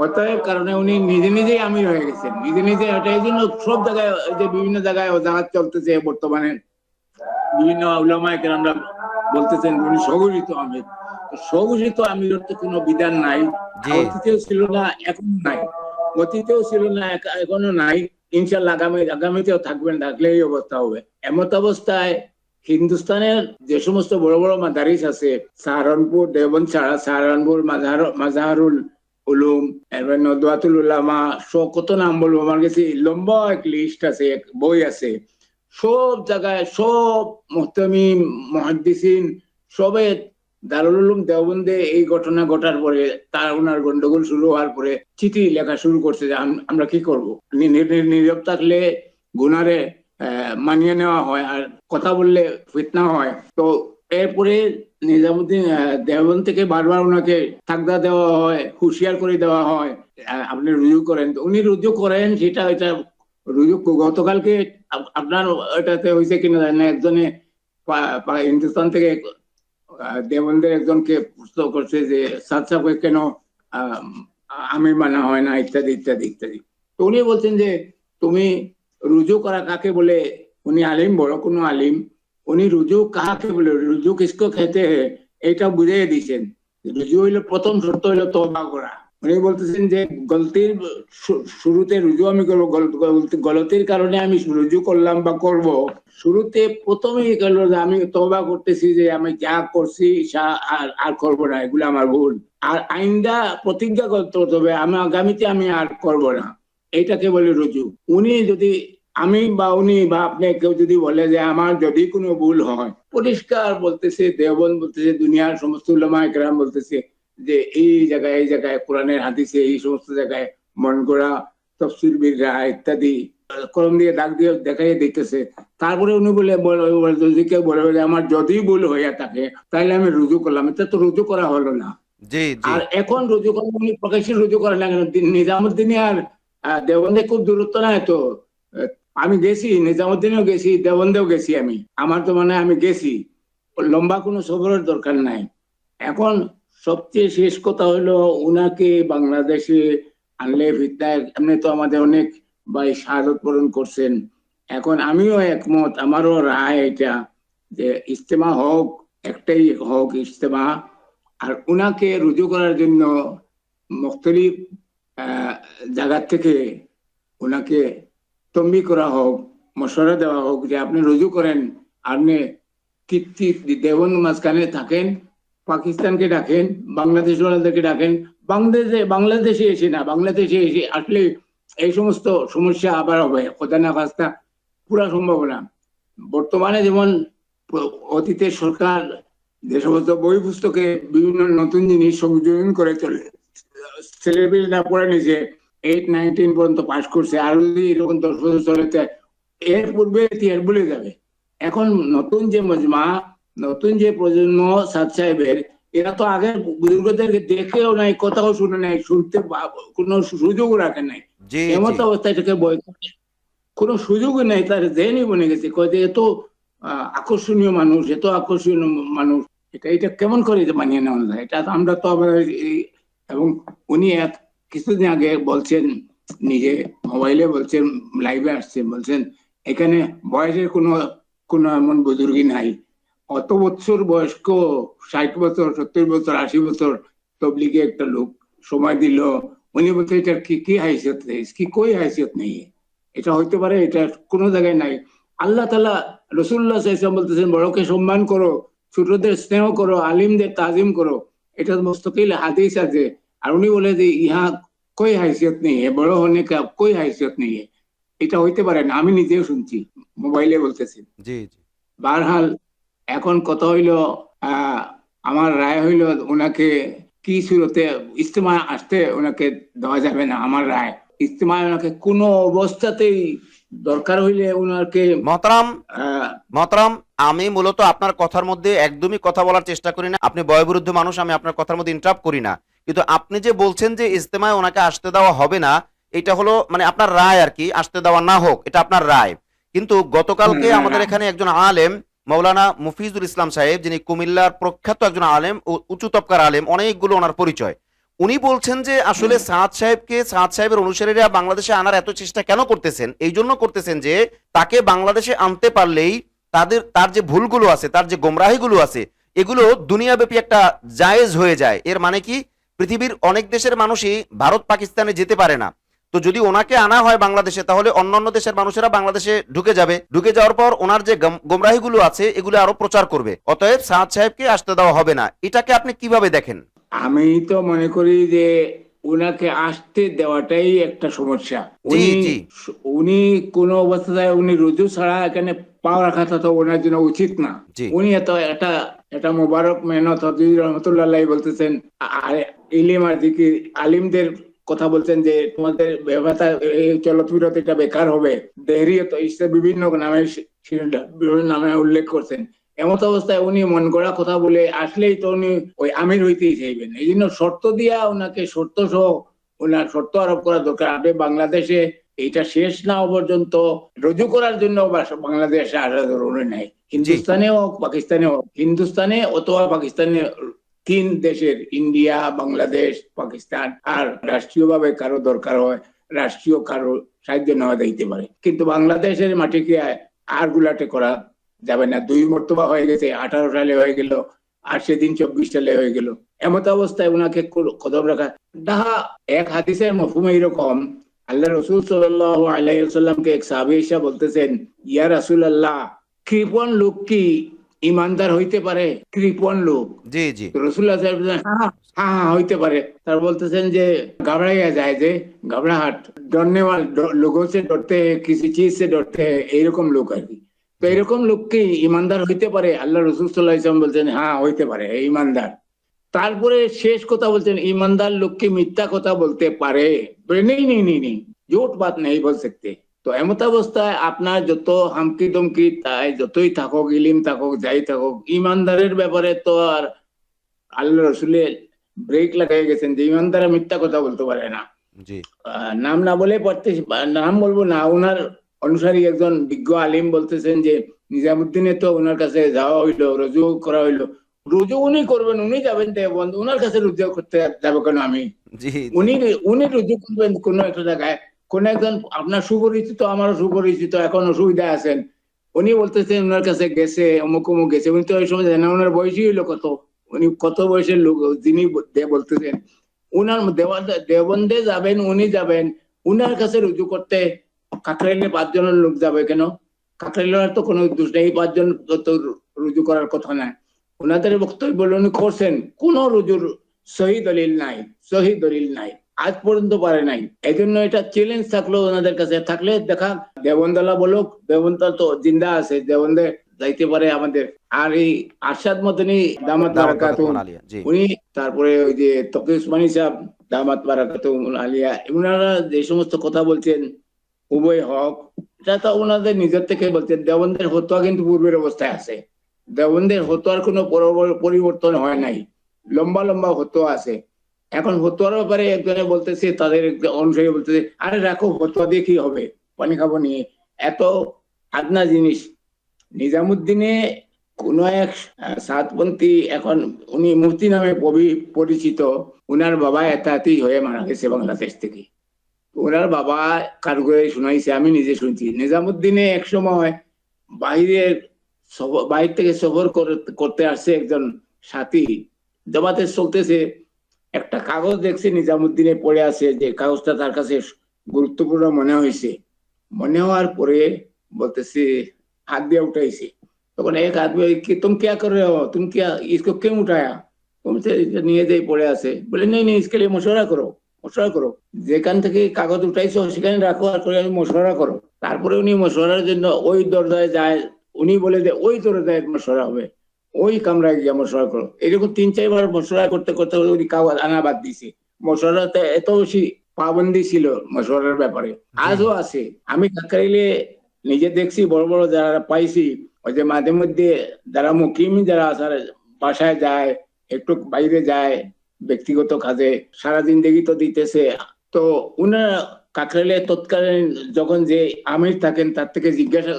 অতএব কারণে উনি নিজে নিজেই আমির হয়ে গেছেন, নিজে নিজে। এটা এই জন্য সব জায়গায়, যে বিভিন্ন জায়গায় ওজাহাত চলতেছে বর্তমানে, বিভিন্ন উলামায়ে কেরামরা বলতেছেন উনি স্বঘোষিত আমির। স্বঘোষিত আমিরের তো কোনো বিধান নাই, জি অতীতেও ছিল না, এখন নাই। অতীতেও ছিল না, এখনো নাই, ইনশাল্লাহ আগামীতেও থাকবেন, থাকলে এই অবস্থা হবে। এমত অবস্থায় হিন্দুস্তানের যে সমস্ত বড় বড় মাদারিস আছে, সাহারানপুর, দেওবন্দ ছাড়া সাহারানপুর মাজাহারুল উলুম, এরপর নদওয়াতুল উলামা, কত নাম বলবো, আমার কাছে লম্বা এক লিস্ট আছে, এক বই আছে। সব জায়গায় সব মুহতামিম মুহাদ্দিসিন সবে দারুল উলুম দেওবন্দে এই ঘটনা ঘটার পরে, তার ওনার গন্ডগোল শুরু হওয়ার পরে চিঠি লেখা শুরু করছে যে আমরা কি করব। নীরব থাকলে গুনারে মানিয়ে নেওয়া হয়, আর কথা বললে ফিতনা হয়। তো এরপরে নিজামুদ্দিন দেওবন্দ থেকে বারবার ওনাকে তাগদা দেওয়া হয়, হুঁশিয়ার করে দেওয়া হয়, আপনি রুজু করেন। উনি রুজু করেন, সেটা এটা রুজু গতকালকে আপনার ওটাতে হয়েছে কিনা জানি না, একজনে হিন্দুস্তান থেকে দেবন্দের একজনকে প্রশ্ন করছে যে সাদ সাহেবকে কেন আমির মানা হয় না, ইত্যাদি ইত্যাদি ইত্যাদি। তো উনি বলছেন যে তুমি রুজু করা কাকে বলে, উনি আলিম, বড় কোনো আলিম, উনি রুজু কাকে বলে, রুজু কিসকো খেতে এটা বুঝিয়ে দিয়েছেন। রুজু হইলো প্রথম শর্ত হইলো তওবা করা। উনি বলতেছেন যে গলতির শুরুতে রুজু আমি করবো, গলতির কারণে আমি রুজু করলাম বা করব, শুরুতে প্রথমেই গেল যে আমি তওবা করতেছি যে আমি যা করছি আর করবো না, এগুলো আমার ভুল। আর আইন্দা প্রতিজ্ঞা করতে হবে আমি আগামীতে আমি আর করব না, এইটাকে বলে রুজু। উনি যদি আমি বা উনি বা আপনি কেউ যদি বলে যে আমার যদি কোনো ভুল হয়, পরিষ্কার বলতেছে, দেওবন্দ বলতেছে, দুনিয়ার সমস্ত উলামায়ে কেরাম বলতেছে যে এই জায়গায় কোরআনের হাদিসে এই সমস্ত জায়গায় মন গড়া তফসির বিররা ইত্যাদি কলম দিয়ে দাগ দিয়ে দেখাই দিতেছে। তারপরে উনি যদি কেউ বলে আমার যদি ভুল হইয়া থাকে তাহলে আমি রুজু করলাম, এটা তো রুজু করা হলো না। জি জি আর এখন রুজু করেন, উনি প্রকাশ্যে রুজু করেন না কেন? নিজামুদ্দিনে আর দেওবন্দে খুব দূরত্ব নাই তো, আমি গেছি, নিজামুদ্দিনেও গেছি, দেওবন্দেও গেছি। আমার তো মানে আমি গেছি, লম্বা কোনো সফরের দরকার নাই। এখন সবচেয়ে শেষ কথা হলো, উনাকে বাংলাদেশে আনলে ফিতনায়, এমনি তো আমাদের অনেক ভাই শাহাদত বরণ করছেন। এখন আমিও একমত, আমারও রায় এটা যে ইজতেমা হোক, একটাই হোক ইজতেমা। আর উনাকে রুজু করার জন্য মুখতলিফ জায়গা থেকে ওনাকে তম্বি করা হোক, মশওয়ারা দেওয়া হোক যে আপনি রুজু করেন। আপনি কীর্তি দেবন মাঝখানে থাকেন, পাকিস্তানকে ডাকেন, বাংলাদেশ ওনাদেরকে ডাকেন। বাংলাদেশে এসে না, বাংলাদেশে এসে আসলে এই সমস্ত সমস্যা আবার হবে, খোদা না খাস্তা, পুরা সম্ভাবনা। বর্তমানে যেমন অতীতের সরকার যে সমস্ত বই পুস্তকে বিভিন্ন নতুন জিনিস সংযোজন করে চলে, ছেলেপিলেরা পড়ে নিছে, 8, 9, 10 পর্যন্ত পাশ করছে, আর যদি এরকম 10 বছর চলে এর পূর্বে ইতিহাস ভুলে যাবে। এখন নতুন যে মজমা, নতুন যে প্রজন্ম সাদ সাহেবের, এরা তো আগের বুজুর্গদেরকে দেখেও নাই, কথাও শুনে নাই, শুনতে কোনো সুযোগ রাখে নাই। জি জি এমত অবস্থায় এটাকে কোনো সুযোগই নাই, তার জেনই বনে গেছে। কয়ে এত আকর্ষণীয় মানুষ, এত আকর্ষণীয় মানুষ, এটা কেমন করে মানিয়ে নেওয়া যায়? এটা আমরা তো আবার এবং উনি এক কিছুদিন আগে বলছেন, নিজে মোবাইলে বলছেন, লাইভে আসছেন, বলছেন এখানে বয়সের কোনো কোনো এমন বুজুর্গি নাই। অত বছর বয়স্ক, 60 বছর, 70 বছর, 80 বছর তবলিগে একটা লোক সময় দিল। উনি বলছে এটার কি হাইসিয়ত নেই, কি কই হাইসিয়ত নেই, এটা হইতে পারে, এটা কোনো জায়গায় নাই। আল্লাহ তাআলা, রাসূলুল্লাহ সাল্লাল্লাহু আলাইহি ওয়াসাল্লাম বলতেছেন বড়কে সম্মান করো, ছোটদের স্নেহ করো, আলিমদের তাজিম করো। এটা মুস্তাকিল হাদিস আছে। আর উনি বলে যে ইহা कोई हैसियत नहीं है, बड़ो होने का कोई हैसियत नहीं है। এটা হইতে পারে না, আমি নিজেও শুনছি, মোবাইলে বলতেছি। জি জি বারহাল এখন কথা হইলো, আহ আমার রায় হইলো ওনাকে কি সুরতে ইজতেমা আসতে ওনাকে দেওয়া যাবে না। আমার রায়, ইজতেমায় ওনাকে কোনো অবস্থাতেই দরকার হইলে ওনাকে মহতারাম, আহ মহতারাম, আমি মূলত আপনার কথার মধ্যে একদমই কথা বলার চেষ্টা করি না। আপনি বয়োবৃদ্ধ মানুষ, আমি আপনার কথার মধ্যে ইন্টারাপ্ট করি না। কিন্তু আপনি যে বলছেন যে ইজতেমায় ওনাকে আসতে দেওয়া হবে না, এটা হলো মানে আপনার রায় আর কি, আসতে দেওয়া না হোক, এটা আপনার রায়। কিন্তু গতকালকে আমাদের এখানে একজন আলেম, মৌলানা মুফিজুল ইসলাম সাহেব, যিনি কুমিল্লার প্রখ্যাত একজন আলেম, উঁচু তবকার আলেম, অনেকগুলো ওনার পরিচয়, উনি বলছেন যে আসলে সাদ সাহেবকে, সাদ সাহেবের অনুসারীরা বাংলাদেশে আনার এত চেষ্টা কেন করতেছেন? এই জন্য করতেছেন যে তাকে বাংলাদেশে আনতে পারলেই তার যে ভুলগুলো আছে, তার যে গোমরাহিগুলো আছে, এগুলো দুনিয়াব্যাপী একটা জায়েজ হয়ে যায়। এর মানে কি, পৃথিবীর অনেক দেশের মানুষই ভারত পাকিস্তানে যেতে পারে না। তো যদি ওনাকে আনা হয় বাংলাদেশে, তাহলে অন্যান্য দেশের মানুষেরা বাংলাদেশে ঢুকে যাবে, ঢুকে যাওয়ার পর ওনার যে গোমরাহিগুলো আছে এগুলো আরো প্রচার করবে। অতএব সাদ সাহেবকে আসতে দেওয়া হবে না। এটাকে আপনি কিভাবে দেখেন? আমি তো মনে করি যে উনাকে আসতে দেওয়াটাই একটা সমস্যা। জি উনি জি উনি কোনো অবস্থায় উনি রুজু ছাড়া এখানে পা রাখাটা তো ওনার জন্য উচিত না। জি উনি এত এটা এটা মোবারক মেহনত হযরত রহমতুল্লাহ আলাইহি বলতেছেন, আর ইলম আর জিকির, আলিমদের কথা বলছেন যে তোমাদের ব্যবসা এই চলৎফিরত এটা বেকার হবে। দেহরিয়ত ইসে বিভিন্ন নামে, বিভিন্ন নামে উল্লেখ করছেন। এমত অবস্থায় উনি মন গড়া কথা বলে আসলেই তো উনি ওই আমির হইতেই চাইবেন। এই জন্য শর্ত দিয়া ওনাকে, শর্ত সহ ওনার শর্ত আরোপ করা দরকার। আপনি বাংলাদেশে এইটা শেষ না হওয়া পর্যন্ত রুজু করার জন্য বাংলাদেশে আসা জরুরি নাই। জি হিন্দুস্তানে হোক, পাকিস্তানে হোক, হিন্দুস্তানে অথবা পাকিস্তানে, 3 দেশের, ইন্ডিয়া, বাংলাদেশ, পাকিস্তান। আর রাষ্ট্রীয়ভাবে কারো দরকার হয়, রাষ্ট্রীয় কারো সাহায্য নেওয়া দিতে পারে, কিন্তু বাংলাদেশের মাটিকে আর গুলাটে করা যাবে না। 2 মর্তবা হয়ে গেছে, 18 সালে হয়ে গেল, আর সেদিন 24 সালে হয়ে গেল। এমত অবস্থায় ওনাকে কদম রাখা ডাহা। এক হাদিসের মফহুম এইরকম, আল্লাহ রসুল সাল্লাল্লাহু আলাইহি ওয়াসাল্লামকে এক সাহাবী এসে বলতেছেন, ইয়া রাসূলুল্লাহ, কৃপণ লোক কি ইমানদার হইতে পারে? কৃপণ লোক। জি জি রসুল্লাহ সাহেব বললেন, হ্যাঁ হ্যাঁ হ্যাঁ হইতে পারে। তার বলতেছেন যে घबराया जाए, যে घबराहट, डरने वाले लोगों से डरते हैं, किसी चीज से डरते हैं, এইরকম লোক আর কি। তো জি এরকম লোক কি ইমানদার হইতে পারে? আল্লাহ রসুল সাল্লাল্লাহু আলাইহি ওয়াসাল্লাম বলছেন হ্যাঁ হইতে পারে, ইমানদার। তারপরে শেষ কথা বলছেন, ইমানদার লোক কি মিথ্যা কথা বলতে পারে? নেই নেই নেই নেই, झूठ बात नहीं बोल सकते। তো এমত অবস্থায় আপনার যত হামকি দমকি তাই যতই থাকুক, ইলিম থাকুক, যাই থাকুক, ইমানদারের ব্যাপারে তো আর আল্লাহ রসুলের ব্রেক লাগাই গেছেন যে ইমানদারা মিথ্যা কথা বলতে পারে না। জি নাম না বলে পারতে, নাম বলবো না, ওনার অনুসারী একজন বিজ্ঞ আলিম বলতেছেন যে নিজামুদ্দিনে তো ওনার কাছে যাওয়া হইলো, রুজু করা হইলো। রুজু উনি করবেন, উনি যাবেন দেওবন্দ, ওনার কাছে রুজু করতে যাবো কেন আমি? জি জি উনি উনি রুজু করবেন কোন একটা জায়গায়, কোন একজন আপনার সুপরিচিত, আমারও সুপরিচিত, এখন অসুবিধা আছেন, উনি বলতেছেন ওনার কাছে গেছে, অমুক অমুক গেছে। উনি তো ওই সময় জানেন না ওনার বয়সই হইলো কত, উনি কত বয়সের লোক যিনি বলতেছেন। উনার দেওবন্দে যাবেন, উনি যাবেন, উনার কাছে রুজু করতে কাকরাইলে 5 জনের লোক যাবে কেন? কাকরাইলের তো কোনো দোষ নেই, 5 জন তো রুজু করার কথা না। ওনাদের বক্তব্য বলে উনি করছেন, কোন রুজুর সহি দলিল নাই, সহি দলিল নাই, আজ পর্যন্ত পারে নাই। এই জন্য এটা চ্যালেঞ্জ থাকলো ওনাদের কাছে, থাকলে দেখা দেওবন্দলা বলুক, দেওবন্দা তো জিন্দা আছে, দেওবন্দে যাইতে পারে আমাদের। আর এই আরশাদ মদনী দামাত দাওয়াত বারাকাতু, বারাকাতুহু আলিয়া। জি উনি, তারপরে ওই যে তকি উসমানী সাহেব দামাত বারাকাতু আলিয়া, ওনারা যে সমস্ত কথা বলছেন উভয় হক, এটা তো ওনাদের নিজের থেকে বলছেন। দেওবন্দের ফতোয়া কিন্তু পূর্বের অবস্থায় আছে, দেওবন্দের জি ফতোয়ার কোনো পরিবর্তন হয় নাই, লম্বা লম্বা ফতোয়া আছে। এখন ফতোয়ার ব্যাপারে একজনে বলতেছে, তাদের অনুসারী বলতেছে আরে রাখো, ফতোয়া দিয়ে কি হবে, পানি খাবো নিয়ে, এত আদনা জিনিস। নিজামুদ্দিনে কোন এক সাতপন্থী, এখন উনি মুফতি নামে পরিচিত, উনার বাবা এতাতি হয়ে মারা গেছে বাংলাদেশ থেকে। ওনার বাবা কারগরে শুনাইছে, আমি নিজে শুনছি। নিজামুদ্দিনে এক সময় বাইরের বাইরে থেকে সফর করতে আসছে একজন সাথী, জামাতে চলতেছে, একটা কাগজ দেখছে নিজামুদ্দিনে পড়ে আছে, যে কাগজটা তার কাছে গুরুত্বপূর্ণ মনে হয়েছে। মনে হওয়ার পরে বলতেছে, हाथ दिया उठाई। तो एक आदमी कि तुम क्या कर रहे हो, तुम क्या इसको क्यों उठाया, तुमसे নিয়ে যাই পড়ে আছে। বলে नहीं नहीं, इसके लिए मशवरा करो, মশওয়ারা করো, যেখান থেকে কাগজ উঠাইছো সেখানে রাখো, আর করে মশওয়ারা করো। তারপরে উনি মশওয়ারার জন্য ওই দরজায় যায়, উনি বলে যে ওই দরজায় মশওয়ারা হবে, ওই কামরায় গিয়ে মশওয়ারা করো। এরকম 3-4 বার মশওয়ারা করতে করতে উনি কাগজ আনা বাদ দিছে। মশওয়ারাতে এত বেশি পাবন্দি ছিল মশওয়ারার ব্যাপারে, জি আজও আছে। আমি কাকরাইলে নিজে দেখছি, বড় বড় যারা পাইছি, ওই যে মাঝে মধ্যে যারা মুকিম, যারা বাসায় যায়, একটু বাইরে যায় ব্যক্তিগত কাজে, সারা জিন্দেগি তো দিতেছে। তো উনারা কাকরাইলে তৎকালীন যখন যে আমির থাকেন তার থেকে জিজ্ঞাসা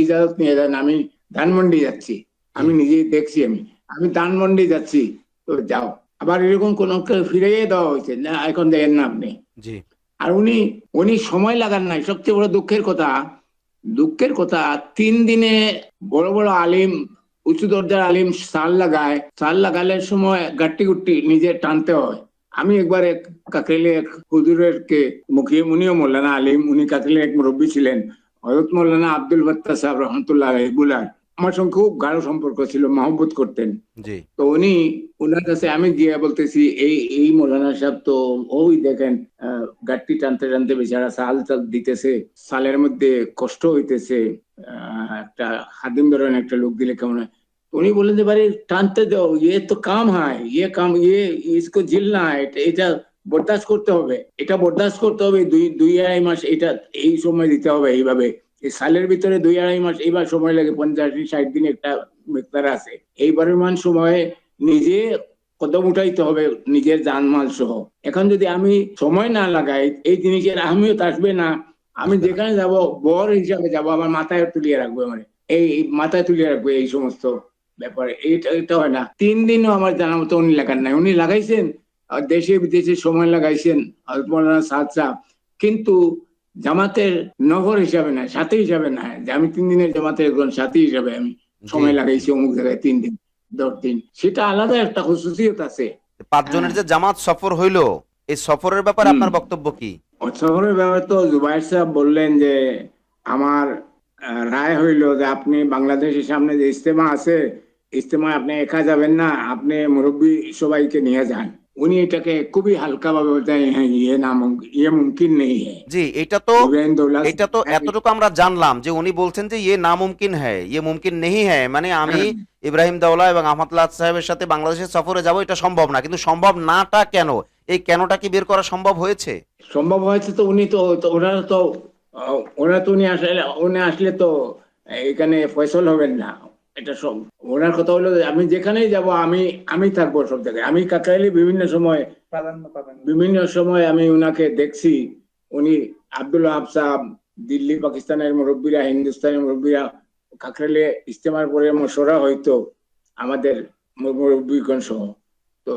ইজাজত নিয়ে যান, আমি ধানমন্ডি যাচ্ছি, জি আমি নিজেই দেখছি, আমি ধানমন্ডি যাচ্ছি, তো যাও। আবার এরকম কোন ফিরিয়ে দেওয়া হয়েছে না, এখন দেখেন না আপনি। জি আর উনি উনি সময় লাগান নাই, সবচেয়ে বড় দুঃখের কথা, দুঃখের কথা 3 দিনে বড় বড় আলিম, উঁচু দরজার আলিম সাল লাগায়, সাল লাগালে সময় গাট্টি গুট্টি নিজে টানতে হয়। আমি একবার এক কাকরাইলে এক হুজুরের কে মুখিয়ে, উনিও মৌলানা আলিম, উনি কাকরাইলে এক মুরব্বী ছিলেন, হযরত মৌলানা আব্দুল ফাত্তাহ সাহেব রহমতুল্লাহ আলাইহি বুলার, আমার সঙ্গে খুব গাঢ় সম্পর্ক ছিল, মহব্বত করতেন। জি তো উনি, ওনার কাছে আমি গিয়ে বলতেছি, এই এই মৌলানা সাহেব তো ওই দেখেন গাট্টি টানতে টানতে বেচারা সাল দিতেছে, সালের মধ্যে কষ্ট হইতেছে, একটা খাদিম ধরেন একটা লোক দিলে কেমন হয়। উনি বললেন যে ভাই টানতে দাও, ইয়ে তো কাম হয়, ইয়ে কাম, ইয়ে ইসকো ঝিলনা হয়, এটা বরদাস্ত করতে হবে, এটা বরদাস্ত করতে হবে, দুই আড়াই মাস এটা এই সময় দিতে হবে। এইভাবে এই সালের ভিতরে 2-2.5 মাস এইবার সময় লাগে, 50-60 দিন একটা মিকদার আছে। এই পরিমাণ সময়ে নিজে কদম উঠাইতে হবে, নিজের জানমাল সহ। এখন যদি আমি সময় না লাগাই, এই জিনিসের আহমিয়ত আসবে না। আমি আসবে না যেখানে যাব বর হিসাবে যাব, আমার মাথায় তুলিয়ে রাখবো, মানে এই মাথায় তুলিয়ে রাখবো এই সমস্ত ব্যাপারে। এটা এটা হয় না। 3 দিনও আমার জানা মতো উনি লাগান নাই, উনি লাগাইছেন দেশে বিদেশে সময় লাগাইছেন হযরত মাওলানা সাদ সাহেব, কিন্তু জামাতের নগর হিসাবে না, সাথী হিসাবে না, যে আমি 3 দিনের জামাতের একজন সাথী হিসাবে আমি জি সময় জি লাগাইছি অমুক জায়গায় 3 দিন 10 দিন, সেটা আলাদা একটা খুশুসিয়ত আছে। 5 জনের হ্যাঁ। যে জামাত সফর হইলো, এই সফরের ব্যাপারে হম। আপনার বক্তব্য কি? শহরের ব্যাপারে তো জুবাইর সাহেব বললেন যে আমার রায় হইল যে আপনি বাংলাদেশের সামনে যে ইজতেমা আছে, ইজতেমায় আপনি একা যাবেন না, আপনি মুরব্বী সবাইকে নিয়ে যান। উনি এটাকে খুবই হালকা ভাবে বলতেন, হ্যাঁ ইয়ে না ইয়ে মুমকিন নেই হ্যাঁ। জি এটা তো ইব্রাহিম দৌলত, এটা তো হ্যাঁ, এতটুকু আমরা জানলাম যে উনি বলছেন যে ইয়ে নামুমকিন হ্যায়, ইয়ে মুমকিন নেহি হ্যায়, মানে আমি হ্যাঁ, ইব্রাহিম দাওলা এবং আহমদুল্লাহ সাহেবের সাথে বাংলাদেশের সফরে যাব, এটা সম্ভব না। কিন্তু সম্ভব নাটা কেন, এই কেনটা কি বের করা সম্ভব হয়েছে? সম্ভব হয়েছে। তো উনি তো ওনারা তো ওনারা তো উনি আসলে তো এখানে ফয়সল হবেন না। এটা সব ওনার কথা হলো যে আমি যেখানেই যাব, আমি আমি থাকবো সব জায়গায়। আমি কাকরাইলে বিভিন্ন সময় আমি উনাকে দেখছি। উনি আব্দুল ওয়াহাব সাহেব, দিল্লি পাকিস্তানের মুরব্বীরা, হিন্দুস্তানের মুরব্বীরা কাকরাইলে ইজতেমার পরে মশওরা হইতো আমাদের মুরব্বীগণ সহ। তো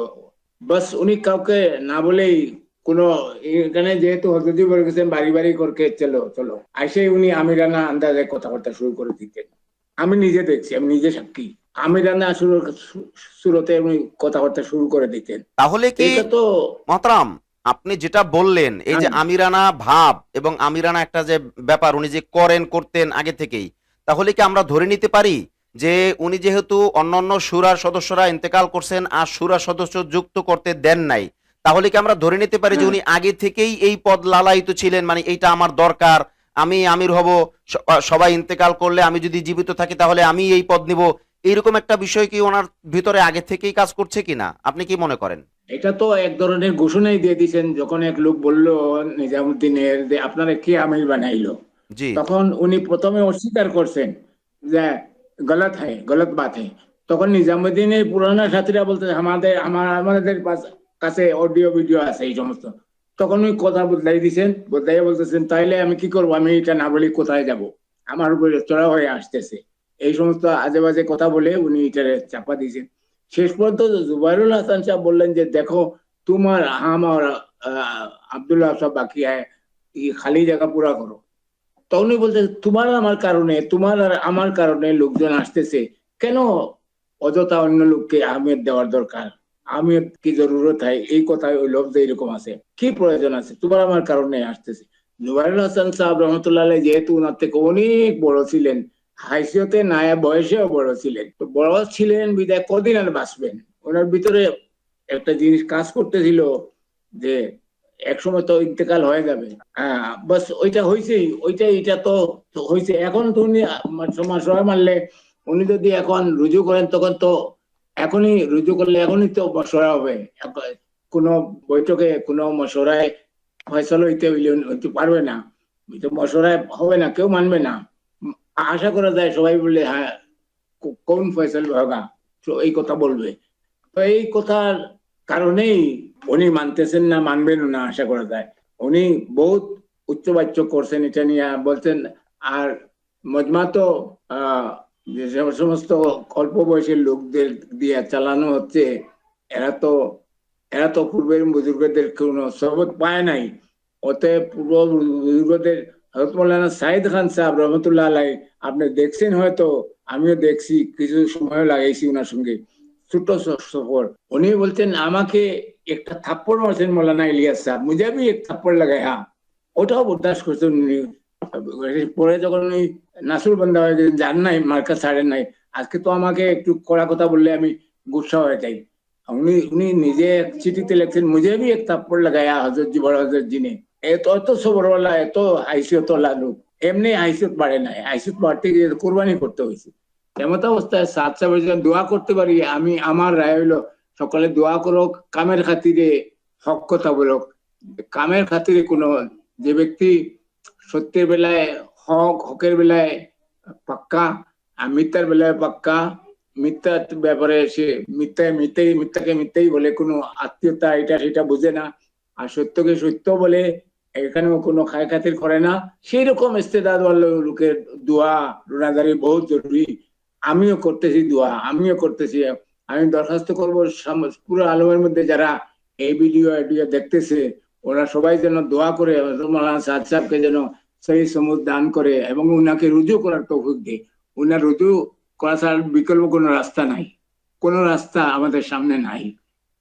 বাস উনি কাউকে না বলেই কোনো, এখানে যেহেতু হজরতি বলে গেছেন বাড়ি বাড়ি করকে চলো চলো, আসে উনি আমিরানা আন্দাজে কথাবার্তা শুরু করে দিতেন। আমি নিজে দেখছি, আমি নিজে সাক্ষী। আমিরানা শুরুতে উনি কথাবার্তা শুরু করে দিতেন। তাহলে কি এটা তো মহতারাম, আপনি যেটা বললেন এই যে হ্যাঁ, আমিরানা ভাব এবং আমিরানা একটা যে ব্যাপার উনি যে করতেন আগে থেকেই, তাহলে কি আমরা ধরে নিতে পারি যে উনি যেহেতু অন্যান্য শুরার সদস্যরা ইন্তেকাল করছেন আর শুরা সদস্য যুক্ত করতে দেন নাই, তাহলে কি আমরা ধরে নিতে পারি যে হ্যাঁ, উনি আগে থেকেই এই পদ লালায়িত ছিলেন, মানে এইটা আমার দরকার, আমি আমির হব, সবাই ইন্তেকাল করলে আমি যদি জীবিত থাকি তাহলে আমি এই পদ নিব, এইরকম একটা বিষয় কি ওনার ভিতরে আগে থেকেই কাজ করছে কিনা, আপনি কি মনে করেন? এটা তো এক ধরনের ঘোষণাই দিয়ে দিয়েছেন। যখন এক লোক বলল নিজামুদ্দিনের যে আপনারা কে আমির বানাইলো, জি। তখন উনি প্রথমে অস্বীকার করছেন যে গলত হ্যাঁ, গলত বাত হ্যাঁ। তখন নিজামুদ্দিনের পুরানা সাথীরা বলতে আমাদের কাছে অডিও ভিডিও আছে এই সমস্ত। তখন উনি কথা বদলাই দিয়েছেন, বদলাইয়া বলতেছেন তাইলে আমি কি করবো, আমি এটা না বলি কোথায় যাব, আমার উপরে চড়া হয়ে আসতেছে, এই সমস্ত আজে বাজে কথা বলে উনি এটা চাপা দিয়েছেন। শেষ পর্যন্ত জুবাইরুল হাসান সাহেব বললেন যে দেখো, তোমার হাম আর আব্দুল্লাহ সব বাকি है, ये খালি জায়গা পুরা করো। তখনই বলতে তোমার আমার কারণে, তোমার আর আমার কারণে লোকজন আসতেছে, কেন অযথা অন্য লোককে আহমেদ দেওয়ার দরকার, আহমেদ কি জরুরত হয়, এই কথায় ওই লফজ এরকম আছে, কি প্রয়োজন আছে, তোমার আমার কারণে আসতেছে। জুবাইরুল হাসান সাহেব রহমতুল্লাহ আলাইহি যেহেতু ওনার থেকে অনেক বড় ছিলেন, হাইসিয়তে নায়া বয়সেও বড় ছিলেন, তো বড় ছিলেন বিদায় কদিন আর বাঁচবেন, ওনার ভিতরে একটা জিনিস কাজ করতেছিল যে একসময় তো ইন্তেকাল হয়ে যাবে। বাস ওইটা হয়েছেই, এটা তো হয়েছে। এখন তো উনি সবাই মানলে, উনি যদি এখন রুজু করেন তখন তো এখনই রুজু করলে এখনই তো মশওরা হবে। কোনো বৈঠকে কোনো মশওরায় ফয়সালা হইতে পারবে না, মশওরায় হবে না, কেউ মানবে না। আশা করা যায় সবাই বললে হ্যাঁ কোন ফয়সাল হোগা, তো এই কথা বলবে। তো এই কথার কারণেই উনি মানতেছেন না, মানবেন না আশা করা যায়। উনি বহুত উচ্চবাচ্য করছেন এটা নিয়ে, বলছেন আর মজমা তো আহ যে সমস্ত অল্প বয়সের লোকদের দিয়ে চালানো হচ্ছে, এরা তো এরা তো পূর্বের বুজুর্গদের কোনো সবক পায় নাই। অতএব পূর্ব বুজুর্গদের হযরত মাওলানা সাইদ খান সাহেব রহমতুল্লাহ আলাই, আপনি দেখছেন হয়তো, আমিও দেখছি, কিছু সময় লাগাইছি ওনার সঙ্গে ছোট সফর। উনি বলছেন আমাকে একটা থাপ্পড় মারছেন মৌলানা ইলিয়াস সাহেব, মুঝে भी एक थप्पड़ लगाया, ওটাও বরদাস্ত করছেন উনি। পরে যখন উনি নাসুর বান্দা হয়ে গেছেন, যান নাই মার্কা ছাড়েন নাই, আজকে তো আমাকে একটু কড়া কথা বললে আমি গুসা হয়ে যাই। উনি উনি নিজে এক চিঠিতে লিখছেন মুঝে भी एक थप्पड़ लगाया হযরত জি, বড় হযরত জি ने। এত এত সবরওয়ালা, এত হাইসিয়ত লোক, এমনি হাইসিয়ত বাড়ে নাই, হাইসিয়ত বাড়তে গিয়ে কোরবানি করতে হয়েছে। এমত অবস্থায় সাত সাহেবের দোয়া করতে পারি আমি, আমার রায় হইলো সকালে দোয়া করো, কামের খাতিরে হক কথা বলো। কামের খাতিরে কোনো, যে ব্যক্তি সত্যের বেলায় হকের বেলায় পাক্কা, আর মিথ্যার বেলায় পাক্কা, মিথ্যার ব্যাপারে সে মিথ্যাকে মিথ্যাই বলে, কোনো আত্মীয়তা এটা সেটা বুঝে না, আর সত্যকে সত্য বলে, এখানেও কোনো খায় খাতির করে না, সেই রকম ইস্তেদাদ লোকের দোয়া রোনাজারি বহুত জরুরি। আমিও করতেছি দোয়া, আমিও করতেছি। আমি দরখাস্ত করবো পুরো আলমের মধ্যে যারা এই ভিডিও দেখতেছে, ওরা সবাই যেন দোয়া করে মৌলানা সাদ সাহেবকে যেন সেই সমুদ দান করে এবং উনাকে রুজু করার তৌফিক দেয়। উনার রুজু করা ছাড়া বিকল্প কোনো রাস্তা নাই, কোনো রাস্তা আমাদের সামনে নাই,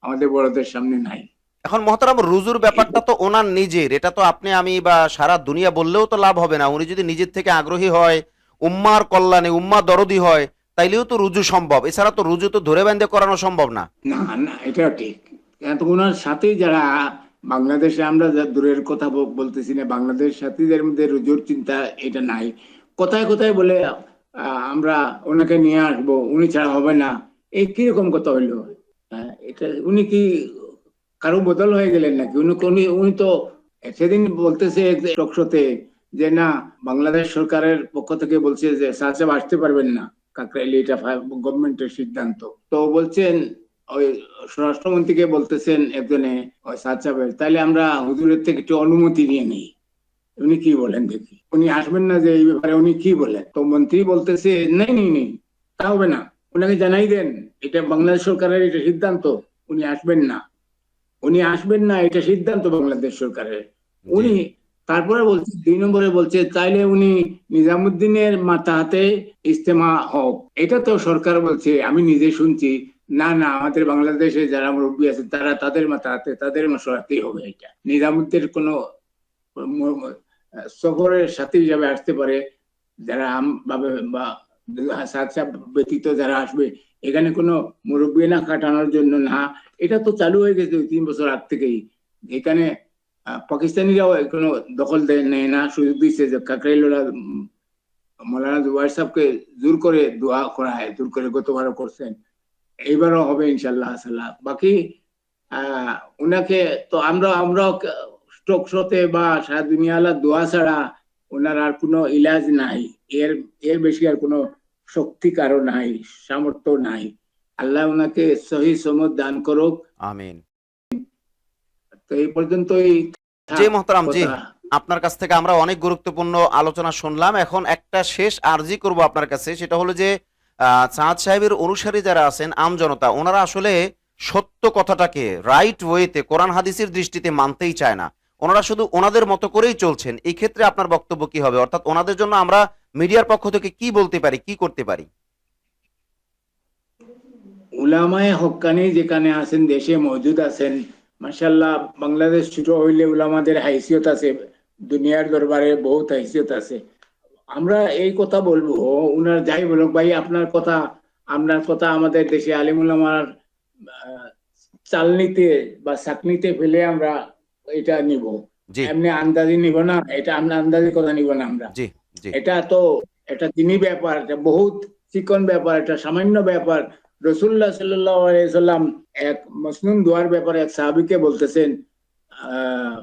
আমাদের বড়দের সামনে নাই। এখন মহতারাম, রুজুর ব্যাপারটা তো ওনার নিজের, এটা তো আপনি আমি বা সারা দুনিয়া বললেও তো লাভ হবে না। উনি যদি নিজের থেকে আগ্রহী হয়, উম্মার কল্যাণে, উম্মা দরদি হয়, তাইলেও তো রুজু সম্ভব, এছাড়া তো রুজু তো ধরে বেঁধে করানো সম্ভব না। না না, এটা ঠিক। তো ওনার সাথে যারা বাংলাদেশে, আমরা যা দূরের কথা বলতেছি না, বাংলাদেশ সাথীদের মধ্যে রুজুর চিন্তা এটা নাই। কোথায় কোথায় বলে আমরা ওনাকে নিয়ে আসবো, উনি ছাড়া হবে না, এই কিরকম কথা হইলো? এটা উনি কি কারো বদল হয়ে গেলেন নাকি? উনি উনি উনি তো সেদিন বলতেছে টকশোতে যে না, বাংলাদেশ সরকারের পক্ষ থেকে বলছে যে সাহেব আসতে পারবেন না কাকরাইলে, এটা গভর্নমেন্টের সিদ্ধান্ত। তো বলছেন ওই স্বরাষ্ট্রমন্ত্রীকে বলতেছেন একজনে ওই সাহেবের, তাইলে আমরা হুজুরের থেকে একটু অনুমতি নিয়ে নিই। উনি কি বলেন দেখি, উনি আসবেন না যে এই ব্যাপারে উনি কি বলেন? তো মন্ত্রী বলতেছে নেই নেই নেই, তা হবে না, ওনাকে জানাই দেন এটা বাংলাদেশ সরকারের এটা সিদ্ধান্ত, উনি আসবেন না, উনি আসবেন না, এটা সিদ্ধান্ত বাংলাদেশ সরকারের। জি উনি তারপরে বলছে 2 নম্বরে বলছে চাইলে উনি নিজামুদ্দিনের মাথা হাতে ইস্তেমা হোক, এটা তো সরকার বলছে, আমি নিজে শুনছি না না আমাদের বাংলাদেশে যারা মুরব্বী আছে তারা তাদের মাথা হাতে তাদের মশলাতেই হবে, এটা নিজামুদ্দিনের কোনো সফরের সাথী হিসাবে আসতে পারে যারা ভাবে বা সাথে ব্যতীত যারা আসবে, এখানে কোনো মুরব্বী না কাটানোর জন্য না, এটা তো চালু হয়ে গেছে 2-3 বছর আগ থেকেই। এখানে পাকিস্তানিরাও কোনো দখল নেয় না, সুযোগ দিচ্ছে যে কাকরাইলরা মৌলানা জুবাইর সাহেবকে জোর করে দোয়া করায়, জোর করে গতবারও করছেন, এইবারও হবে ইনশাল্লাহ সাল্লাহ। বাকি উনাকে তো আমরা স্ট্রোক শোতে বা সারা দুনিয়ালা দোয়া ছাড়া ওনার আর কোনো ইলাজ নাই, এর এর বেশি আর কোনো শক্তি কারো নাই, সামর্থ্য নাই। আল্লাহ ওনাকে সহি সমত দান করুক। আমিন। তো এই পর্যন্তই জি থাক মোহতারাম, জি কথা। আপনার কাছ থেকে আমরা অনেক গুরুত্বপূর্ণ আলোচনা শুনলাম। এখন একটা শেষ আরজি করব আপনার কাছে, সেটা হলো যে চাঁদ সাহেবের অনুসারী যারা আছেন আমজনতা, ওনারা আসলে সত্য কথাটাকে রাইট ওয়েতে কোরআন হাদিসের দৃষ্টিতে মানতেই চায় না, ওনারা শুধু ওনাদের মতো করেই চলছেন। এই ক্ষেত্রে আপনার বক্তব্য কি হবে? অর্থাৎ ওনাদের জন্য আমরা মিডিয়ার পক্ষ থেকে কি বলতে পারি, কি করতে পারি? উলামায়ে হক্কানি যেখানে আছেন, দেশে মজুদ আছেন, মাশাল্লাহ, বাংলাদেশ ছোট হইলে উলামাদের হাইসিয়ত আছে, দুনিয়ার দরবারে বহুত হাইসিয়ত আছে। আমরা এই কথা বলবো, উনার যাই বলুক ভাই, আপনার কথা আমাদের দেশে আলিম উলামার চালনিতে বা চাকনিতে ফেলে আমরা এটা নিব, জি এমনি আন্দাজি নিব না, এটা আমরা আন্দাজি কথা নিব না আমরা। জি জি এটা তো এটা দিনী ব্যাপার, এটা বহুত চিকন ব্যাপার, এটা সামান্য ব্যাপার। রসুল্লাহ সাল্লাল্লাহু আলাইহি সাল্লাম এক মসনুন দোয়ার ব্যাপারে এক সাহাবীকে বলতেছেন, আহ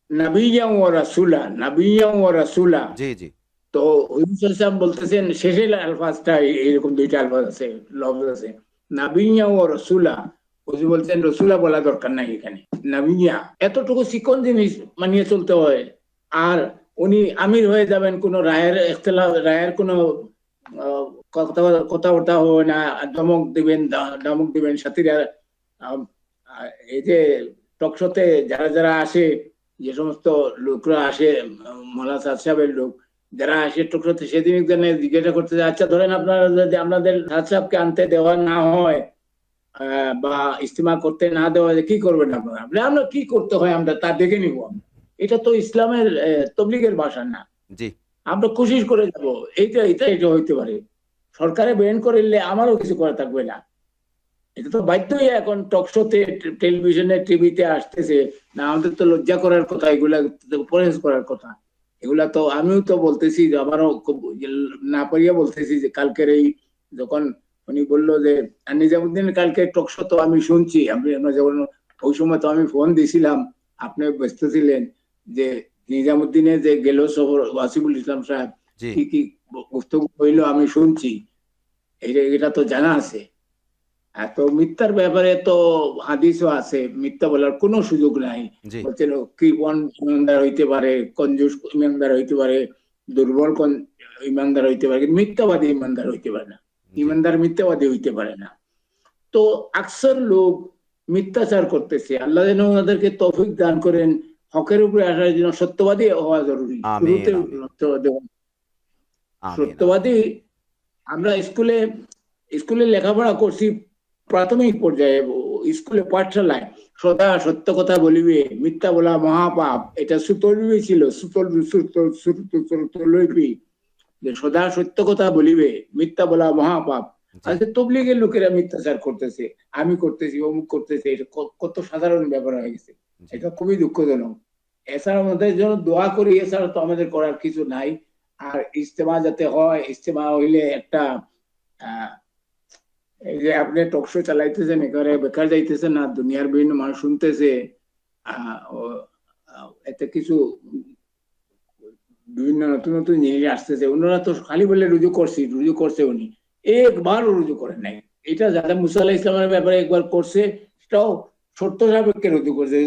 নাবিয়্যা ওয়া রাসূলা, নাবিয়্যা ওয়া রাসূলা। জি জি তো হুজুর সাহেব বলতেছেন, শেষের আলফাজটা এরকম দুইটা আলফাজ আছে, লফজ আছে, নাবিয়্যা ও রাসূলা। হুজুর বলছেন রসুলা বলা দরকার নাই এখানে, নাবিয়্যা। এতটুকু চিকন জিনিস মানিয়ে চলতে হয়। আর উনি আমির হয়ে যাবেন, কোন রায়ের ইখতিলাফ, রায়ের কোন কথা কথাবার্তা হয় না, ধমক দিবেন সাথীরা। আহ, এই যে টকশোতে যারা যারা আসে, যে সমস্ত লোকরা আসে, মোলা সাদ সাহেবের লোক যারা আসে টুকরোতে, সেদিন একজনে জিজ্ঞাসা করতে, আচ্ছা ধরেন আপনারা যদি আপনাদের সাদ সাহেবকে আনতে দেওয়া না হয়, বা ইস্তেমা করতে না দেওয়া হয়, কি করবেন আপনারা? আমরা কি করতে হয় আমরা তা দেখে নিব। এটা তো ইসলামের তবলিগের ভাষা না, জি আমরা কোশিশ করে যাব। এটা হইতে পারে, সরকারে ব্যান করলে আমারও কিছু করা থাকবে না। এটা তো বাধ্যই এখন টকশোতে, টেলিভিশনে, টিভিতে আসতেছে না, আমাদের তো লজ্জা করার কথা, এগুলা পরহেজ করার কথা। এগুলা তো আমিও তো বলতেছি যে আমারও না পারিয়া বলতেছি যে কালকের এই যখন উনি বললো যে নিজামুদ্দিনের কালকে টকশো, তো আমি শুনছি, আমরা যখন ওই সময় তো আমি ফোন দিছিলাম, আপনি ব্যস্ত ছিলেন, যে নিজামুদ্দিনে যে গেল সফর ওয়াসিবুল ইসলাম সাহেব জি কি কি বক্তব্য হইলো আমি শুনছি, এটা তো জানা আছে। তো মিথ্যার ব্যাপারে তো হাদিসও আছে, মিথ্যা বলার কোনো সুযোগ নাই। জি বলছেন কৃপণ ইমানদার হইতে পারে, কঞ্জুস ইমানদার হইতে পারে, দুর্বল ইমানদার হইতে পারে, কিন্তু মিথ্যাবাদী ইমানদার হইতে পারে না। জি ইমানদার মিথ্যাবাদী হইতে পারে না। তো আকসর লোক মিথ্যাচার করতেছে, আল্লাহ যেন ওনাদেরকে তৌফিক দান করেন, হকের উপরে আসার জন্য সত্যবাদী হওয়া জরুরি আমিন শুরুতে। আমিন আমিন আমিন। সত্যবাদী, আমরা স্কুলে স্কুলে লেখাপড়া করছি, প্রাথমিক পর্যায়ে স্কুলে পাঠশালায়, সদা সত্য কথা বলিবে, মিথ্যা বলা মহাপাপ, এটা সুতলিপি ছিল, সুতলিপি, যে সদা সত্য কথা বলিবে, মিথ্যা বলা মহাপাপ। জি আজকে তবলিগের লোকেরা মিথ্যাচার করতেছে, আমি করতেছি, অমুক করতেছে, এটা কত সাধারণ ব্যাপার হয়ে গেছে। জি এটা খুবই দুঃখজনক। এছাড়া আমাদের জন্য দোয়া করি, এছাড়া তো আমাদের করার কিছু নাই। আর ইজতেমা যাতে হয়, ইজতেমা হইলে একটা আহ এই যে আপনি টকশো চালাইতেছেন, এখানে বেকার যাইতেছেন না, দুনিয়ার বিভিন্ন মানুষ শুনতেছে, এতে কিছু বিভিন্ন নতুন নতুন জিনিস আসতেছে। ওনারা তো খালি বলে রুজু করছে, উনি একবারও রুজু করেন নাই। এটা যারা মুসা আলাহিস ইসলামের ব্যাপারে একবার করছে, সেটাও শর্ত সাপেক্ষে রুজু করছে,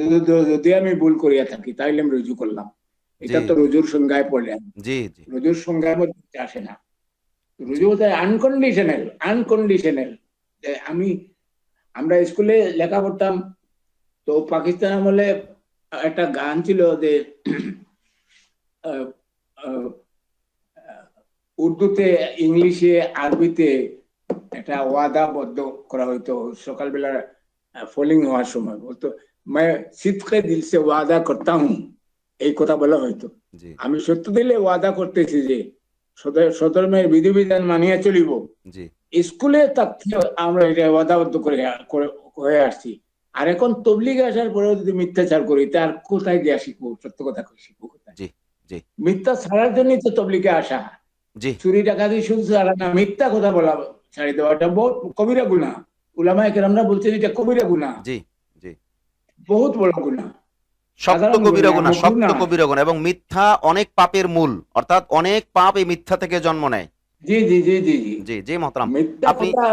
যদি আমি ভুল করিয়া থাকি তাইলে আমি রুজু করলাম। এটা জি তো রুজুর সংজ্ঞায় পড়লেন, জি জি রুজুর সংজ্ঞার মধ্যে আসে না। রুজু হচ্ছে আনকন্ডিশনাল, আনকন্ডিশনাল। আমরা স্কুলে লেখা পড়তাম, তো পাকিস্তান আমলে একটা গান ছিল যে আহ, আহ, উর্দুতে, ইংলিশে, আরবিতে একটা ওয়াদাবদ্ধ করা হইতো সকালবেলা ফলিং হওয়ার সময়, বলতো मैं সিদকে দিল সে ওয়াদা করতা হুঁ, এই কথা বলা হইতো। জি আমি সত্য দিলে ওয়াদা করতেছি যে সধর্মের বিধিবিধান মানিয়ে চলিব। জি স্কুলে থাকতে আমরা এটা ওয়াদাবদ্ধ হয়ে আসছি। আর এখন তবলিগে আসার পরেও যদি মিথ্যাচার করি, তার কোথায় গিয়া শিখবো? সত্য কথা শিখবো কোথায়? জি জি মিথ্যা ছাড়ার জন্যই তো তবলিগে আসা। জি চুরি ডাকাতি শুধু ছাড়া না, মিথ্যা কথা বলা ছাড়ি দেওয়া, এটা বহুত কবিরা গুনাহ। উলামায়ে কেরামরা বলছেন এটা কবিরা গুনাহ, জি জি বহুত বড় গুনাহ, শক্ত সাধারণ কবিরা গুনাহ, গুনাহ, মাকরুহ শক্ত না। কবিরা গুনাহ, এবং মিথ্যা অনেক পাপের মূল, অর্থাৎ অনেক পাপ এই মিথ্যা থেকে জন্ম নেয়। জি জি জি জি জি। জি জি মহতারাম, মিথ্যা আপনি কথা।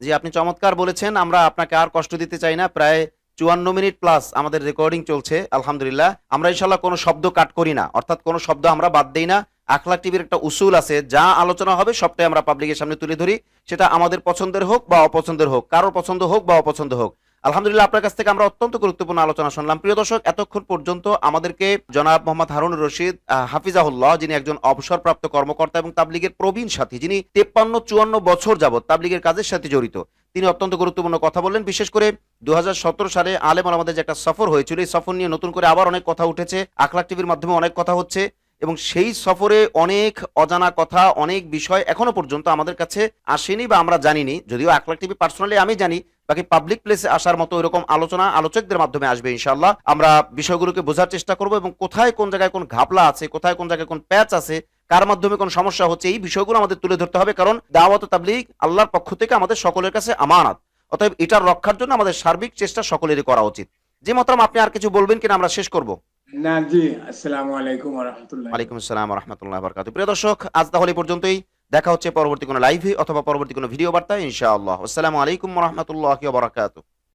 জি আপনি চমৎকার বলেছেন। আমরা আপনাকে আর কষ্ট দিতে চাই না। প্রায় 54 মিনিট প্লাস আমাদের রেকর্ডিং চলছে, আলহামদুলিল্লাহ। আমরা ইনশাল্লাহ কোনো শব্দ কাট করি না, অর্থাৎ কোনো শব্দ আমরা বাদ দেই না। আখলাক টিভির একটা উসুল আছে, যা আলোচনা হবে সবটাই আমরা পাবলিকের সামনে তুলে ধরি, সেটা আমাদের পছন্দের হোক বা অপছন্দের হোক, কারোর পছন্দ হোক বা অপছন্দ হোক। আলহামদুলিল্লাহ, আপনার কাছ থেকে আমরা অত্যন্ত গুরুত্বপূর্ণ আলোচনা শুনলাম। প্রিয় দর্শক, এতক্ষণ পর্যন্ত আমাদেরকে জনাব মোহাম্মদ হারুনুর রশিদ হাফিজাহুল্লাহ, যিনি একজন অবসরপ্রাপ্ত কর্মকর্তা এবং তাবলিগের প্রবীণ সাথী, যিনি 53-54 বছর যাবত তাবলিগের কাজের সাথে জড়িত, তিনি অত্যন্ত গুরুত্বপূর্ণ কথা বললেন। বিশেষ করে 2017 সালে আলেম ওলামাদের যে একটা সফর হয়েছিল, এই সফর নিয়ে নতুন করে আবার অনেক কথা উঠেছে, আখলাক টিভির মাধ্যমে অনেক কথা হচ্ছে, এবং সেই সফরে অনেক অজানা কথা, অনেক বিষয় এখনো পর্যন্ত আমাদের কাছে আসেনি বা আমরা জানিনি। যদিও আখলাক টিভি পার্সোনালি আমি জানি, বাকি পাবলিক প্লেসে আসার মতো এরকম আলোচনা আলোচকদের মাধ্যমে আসবে ইনশাআল্লাহ। আমরা বিষয়গুলোকে বোঝার চেষ্টা করব, এবং কোথায় কোন জায়গায় কোন ঘাপলা আছে, কোথায় কোন জায়গায় কোন প্যাচ আছে, কার মাধ্যমে কোন সমস্যা হচ্ছে, এই বিষয়গুলো আমাদের তুলে ধরতে হবে। কারণ দাওয়াত ও তাবলীগ আল্লাহর পক্ষ থেকে আমাদের সকলের কাছে আমানত, অতএব এটার রক্ষার জন্য আমাদের সার্বিক চেষ্টা সকলেরই করা উচিত। জি মহতারাম, আপনি আর কিছু বলবেন কিনা আমরা শেষ করব? না জি, আসসালামু আলাইকুম ওয়া রাহমাতুল্লাহি। ওয়ালাইকুম আসসালাম ওয়া রাহমাতুল্লাহি ওয়া বারাকাতুহু। প্রিয় দর্শক, আজ তাহলে এই পর্যন্তই। দেখা হচ্ছে পরবর্তী কোনো লাইভে অথবা পরবর্তী কোনো ভিডিও বার্তায় ইনশাআল্লাহ। আসসালামু আলাইকুম ওয়া রাহমাতুল্লাহি ওয়া বারাকাতুহু।